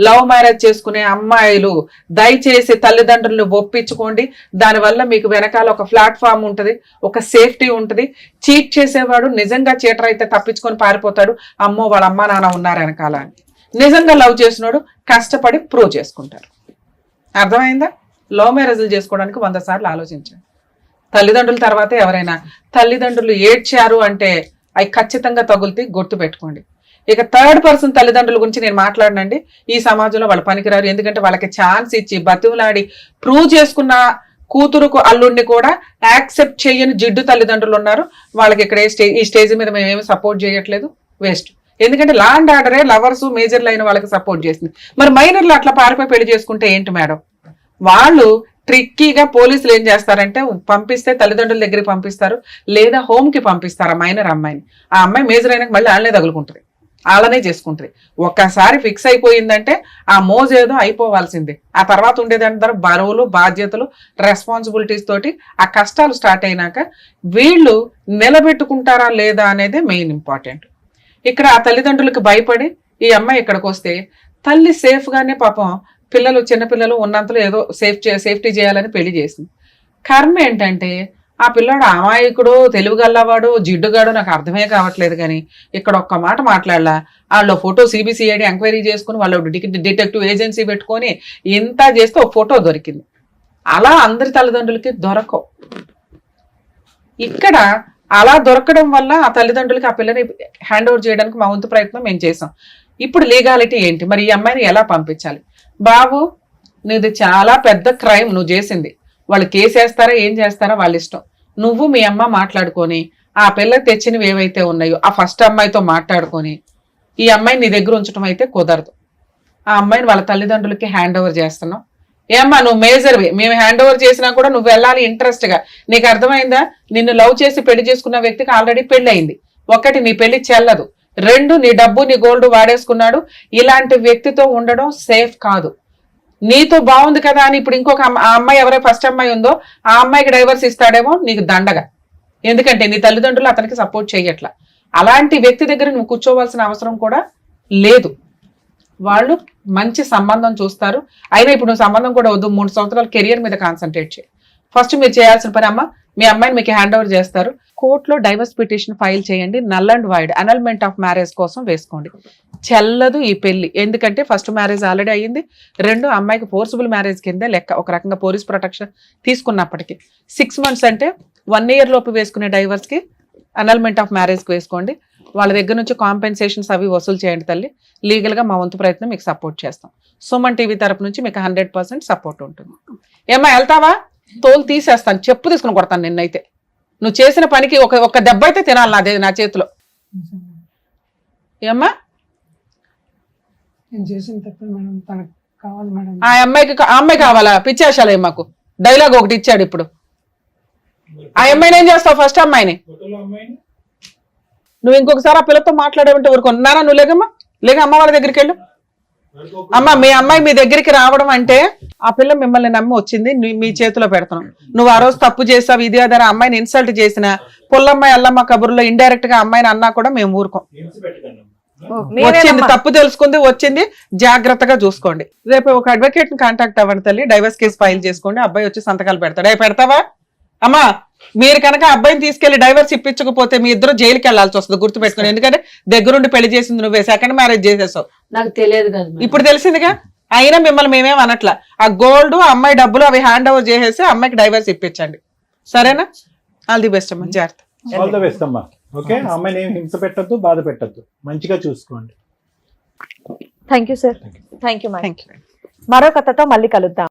లవ్ మ్యారేజ్ చేసుకునే అమ్మాయిలు దయచేసి తల్లిదండ్రులను ఒప్పించుకోండి. దానివల్ల మీకు వెనకాల ఒక ప్లాట్ఫామ్ ఉంటుంది, ఒక సేఫ్టీ ఉంటుంది. చీట్ చేసేవాడు నిజంగా చీటర్ అయితే తప్పించుకొని పారిపోతాడు, అమ్మో వాళ్ళ అమ్మా నాన్న ఉన్నారు వెనకాల అని. నిజంగా లవ్ చేసినోడు కష్టపడి ప్రూవ్ చేసుకుంటారు. అర్థమైందా? లవ్ మ్యారేజ్లు చేసుకోవడానికి 100 సార్లు ఆలోచించండి. తల్లిదండ్రుల తర్వాత ఎవరైనా. తల్లిదండ్రులు ఏడ్చారు అంటే అవి ఖచ్చితంగా తగులుతాయి, గుర్తు పెట్టుకోండి. ఇక థర్డ్ పర్సన్ తల్లిదండ్రుల గురించి నేను మాట్లాడనండి. ఈ సమాజంలో వాళ్ళు పనికిరారు. ఎందుకంటే వాళ్ళకి ఛాన్స్ ఇచ్చి బతివులాడి ప్రూవ్ చేసుకున్న కూతురుకు అల్లుడిని కూడా యాక్సెప్ట్ చేయని జిడ్డు తల్లిదండ్రులు ఉన్నారు. వాళ్ళకి ఇక్కడ ఈ స్టేజ్ మీద మేము ఏమి సపోర్ట్ చేయట్లేదు, వేస్ట్. ఎందుకంటే లా అండ్ ఆర్డరే లవర్స్ మేజర్లు అయిన వాళ్ళకి సపోర్ట్ చేసింది. మరి మైనర్లు అట్లా పారిపోయి పెళ్లి చేసుకుంటే ఏంటి మేడం? వాళ్ళు ట్రిక్కీగా పోలీసులు ఏం చేస్తారంటే పంపిస్తే తల్లిదండ్రుల దగ్గరికి పంపిస్తారు, లేదా హోమ్ కి పంపిస్తారు ఆ మైనర్ అమ్మాయిని. ఆ అమ్మాయి మేజర్ అయినాక మళ్ళీ వాళ్ళనే తగులుకుంటుంది, వాళ్ళనే చేసుకుంటుంది. ఒక్కసారి ఫిక్స్ అయిపోయిందంటే ఆ మోజేదో అయిపోవాల్సిందే. ఆ తర్వాత ఉండేదంటారు బరువులు, బాధ్యతలు, రెస్పాన్సిబిలిటీస్ తోటి ఆ కష్టాలు స్టార్ట్ అయినాక వీళ్ళు నిలబెట్టుకుంటారా లేదా అనేది మెయిన్ ఇంపార్టెంట్. ఇక్కడ ఆ తల్లిదండ్రులకు భయపడి ఈ అమ్మాయి ఇక్కడికి వస్తే తల్లి సేఫ్ గానే పాపం పిల్లలు చిన్నపిల్లలు ఉన్నంతలో ఏదో సేఫ్టీ చేయాలని పెళ్లి చేసింది. కర్మ ఏంటంటే ఆ పిల్లాడు అమాయకుడు, తెలుగుగల్లవాడు, జిడ్డుగాడు నాకు అర్థమే కావట్లేదు. కానీ ఇక్కడ ఒక్క మాట మాట్లాడలా. వాళ్ళు ఫోటో సిబిసిఐడి ఎంక్వైరీ చేసుకుని వాళ్ళు డిటెక్టివ్ ఏజెన్సీ పెట్టుకొని ఇంత చేస్తే ఒక ఫోటో దొరికింది. అలా అందరి తల్లిదండ్రులకి దొరకవు. ఇక్కడ అలా దొరకడం వల్ల ఆ తల్లిదండ్రులకి ఆ పిల్లని హ్యాండ్ ఓవర్ చేయడానికి మా వంతు ప్రయత్నం మేము చేసాం. ఇప్పుడు లీగాలిటీ ఏంటి? మరి ఈ అమ్మాయిని ఎలా పంపించాలి? బాబు నీది చాలా పెద్ద క్రైమ్ నువ్వు చేసింది. వాళ్ళు కేసు వేస్తారా ఏం చేస్తారా వాళ్ళ ఇష్టం. నువ్వు మీ అమ్మ మాట్లాడుకొని ఆ పిల్ల తెచ్చినవి ఏవైతే ఉన్నాయో ఆ ఫస్ట్ అమ్మాయితో మాట్లాడుకొని ఈ అమ్మాయిని నీ దగ్గర ఉంచడం అయితే కుదరదు. ఆ అమ్మాయిని వాళ్ళ తల్లిదండ్రులకి హ్యాండ్ ఓవర్ చేస్తున్నావు. ఏమ్మా నువ్వు మేజర్వి, మేము హ్యాండ్ ఓవర్ చేసినా కూడా నువ్వు వెళ్ళాలి ఇంట్రెస్ట్ గా. నీకు అర్థమైందా? నిన్ను లవ్ చేసి పెళ్లి చేసుకున్న వ్యక్తికి ఆల్రెడీ పెళ్లి అయింది. ఒకటి నీ పెళ్లి చెల్లదు, 2 నీ డబ్బు నీ గోల్డ్ వాడేసుకున్నాడు. ఇలాంటి వ్యక్తితో ఉండడం సేఫ్ కాదు. నీతో బాగుంది కదా అని ఇప్పుడు ఇంకొక ఆ అమ్మాయి ఎవరైతే ఫస్ట్ అమ్మాయి ఉందో ఆ అమ్మాయికి డైవర్స్ ఇస్తాడేమో నీకు దండగా. ఎందుకంటే నీ తల్లిదండ్రులు అతనికి సపోర్ట్ చేయట్లా. అలాంటి వ్యక్తి దగ్గర నువ్వు కూర్చోవలసిన అవసరం కూడా లేదు. వాళ్ళు మంచి సంబంధం చూస్తారు. అయినా ఇప్పుడు నువ్వు సంబంధం కూడా వద్దు, 3 సంవత్సరాల కెరియర్ మీద కాన్సన్ట్రేట్ చేయి. ఫస్ట్ మీరు చేయాల్సిన పని, అమ్మ మీ అమ్మాయిని మీకు హ్యాండ్ ఓవర్ చేస్తారు, కోర్టులో డైవర్స్ పిటిషన్ ఫైల్ చేయండి. Null and wide annulment of marriage కోసం వేసుకోండి. చెల్లదు ఈ పెళ్లి. ఎందుకంటే ఫస్ట్ మ్యారేజ్ ఆల్రెడీ అయ్యింది. 2 అమ్మాయికి ఫోర్సిబుల్ మ్యారేజ్ కింద లెక్క. ఒక రకంగా పోలీస్ ప్రొటెక్షన్ తీసుకున్నప్పటికీ 6 months అంటే 1 year లోపు వేసుకునే డైవర్స్ కి అనల్మెంట్ ఆఫ్ మ్యారేజ్ కి వేసుకోండి. వాళ్ళ దగ్గర నుంచి కాంపెన్సేషన్స్ అవి వసూలు చేయండి తల్లి. లీగల్ గా మా వంతు ప్రయత్నం మీకు సపోర్ట్ చేస్తాం. సుమన్ టీవీ తరపు నుంచి మీకు 100% సపోర్ట్ ఉంటుంది. ఏమ్మా వెళ్తావా? తోలు తీసేస్తాను, చెప్పు తీసుకుని కొడతాను నిన్నైతే. నువ్వు చేసిన పనికి ఒక దెబ్బ అయితే తినాలి నా చేతిలో. ఏమ్మా ఆ అమ్మాయి కావాలా? పిచ్చేసాలే మాకు డైలాగ్ ఒకటి ఇచ్చాడు ఇప్పుడు. ఆ అమ్మాయిని ఏం చేస్తావు? ఫస్ట్ అమ్మాయిని నువ్వు ఇంకొకసారి ఆ పిల్లతో మాట్లాడేమంటే ఊరుకున్నారా? నువ్వు లేగమ్మా, లేక అమ్మ వాళ్ళ దగ్గరికి వెళ్ళు. అమ్మ మీ అమ్మాయి మీ దగ్గరికి రావడం అంటే ఆ పిల్ల మిమ్మల్ని నమ్మి వచ్చింది, మీ చేతిలో పెడతాం. నువ్వు ఆ రోజు తప్పు చేసావు, ఇది అదే అమ్మాయిని ఇన్సల్ట్ చేసిన పుల్లమ్మాయి అల్లమ్మ కబుర్లో ఇండైరెక్ట్ గా అమ్మాయిని అన్నా కూడా మేము ఊరుకోం. వచ్చింది తప్పు తెలుసుకుంది, వచ్చింది జాగ్రత్తగా చూసుకోండి. రేపు ఒక అడ్వకేట్ ని కాంటాక్ట్ అవ్వండి తల్లి, డైవర్స్ కేసు ఫైల్ చేసుకోండి. అబ్బాయి వచ్చి సంతకాలు పెడతాడు. పెడతావా? అమ్మా మీరు కనుక అబ్బాయిని తీసుకెళ్లి డైవర్స్ ఇప్పించకపోతే మీ ఇద్దరు జైలుకి వెళ్లాల్సి వస్తుంది, గుర్తుపెట్టుకుని. ఎందుకంటే దగ్గరుండి పెళ్లి చేసింది నువ్వే, సెకండ్ మ్యారేజ్ చేసేసావు. నాకు తెలియదు కదా, ఇప్పుడు తెలిసిందిగా. అయినా మిమ్మల్ని మేమేం అనట్లా. ఆ గోల్డ్ అమ్మాయి డబ్బులు అవి హ్యాండ్ ఓవర్ చేసేసి అమ్మాయికి డైవర్స్ ఇప్పించండి, సరేనా? ఆల్ ది బెస్ట్ అమ్మా, జాగ్రత్త. ఆల్ ది బెస్ట్ అమ్మా. ఓకే, అమ్మాయిని ఏం హింస పెట్టద్దు, బాధ పెట్టద్దు, మంచిగా చూసుకోండి. Thank you sir. Thank you. Thank you. మరో కథతో మళ్ళీ కలుద్దాం.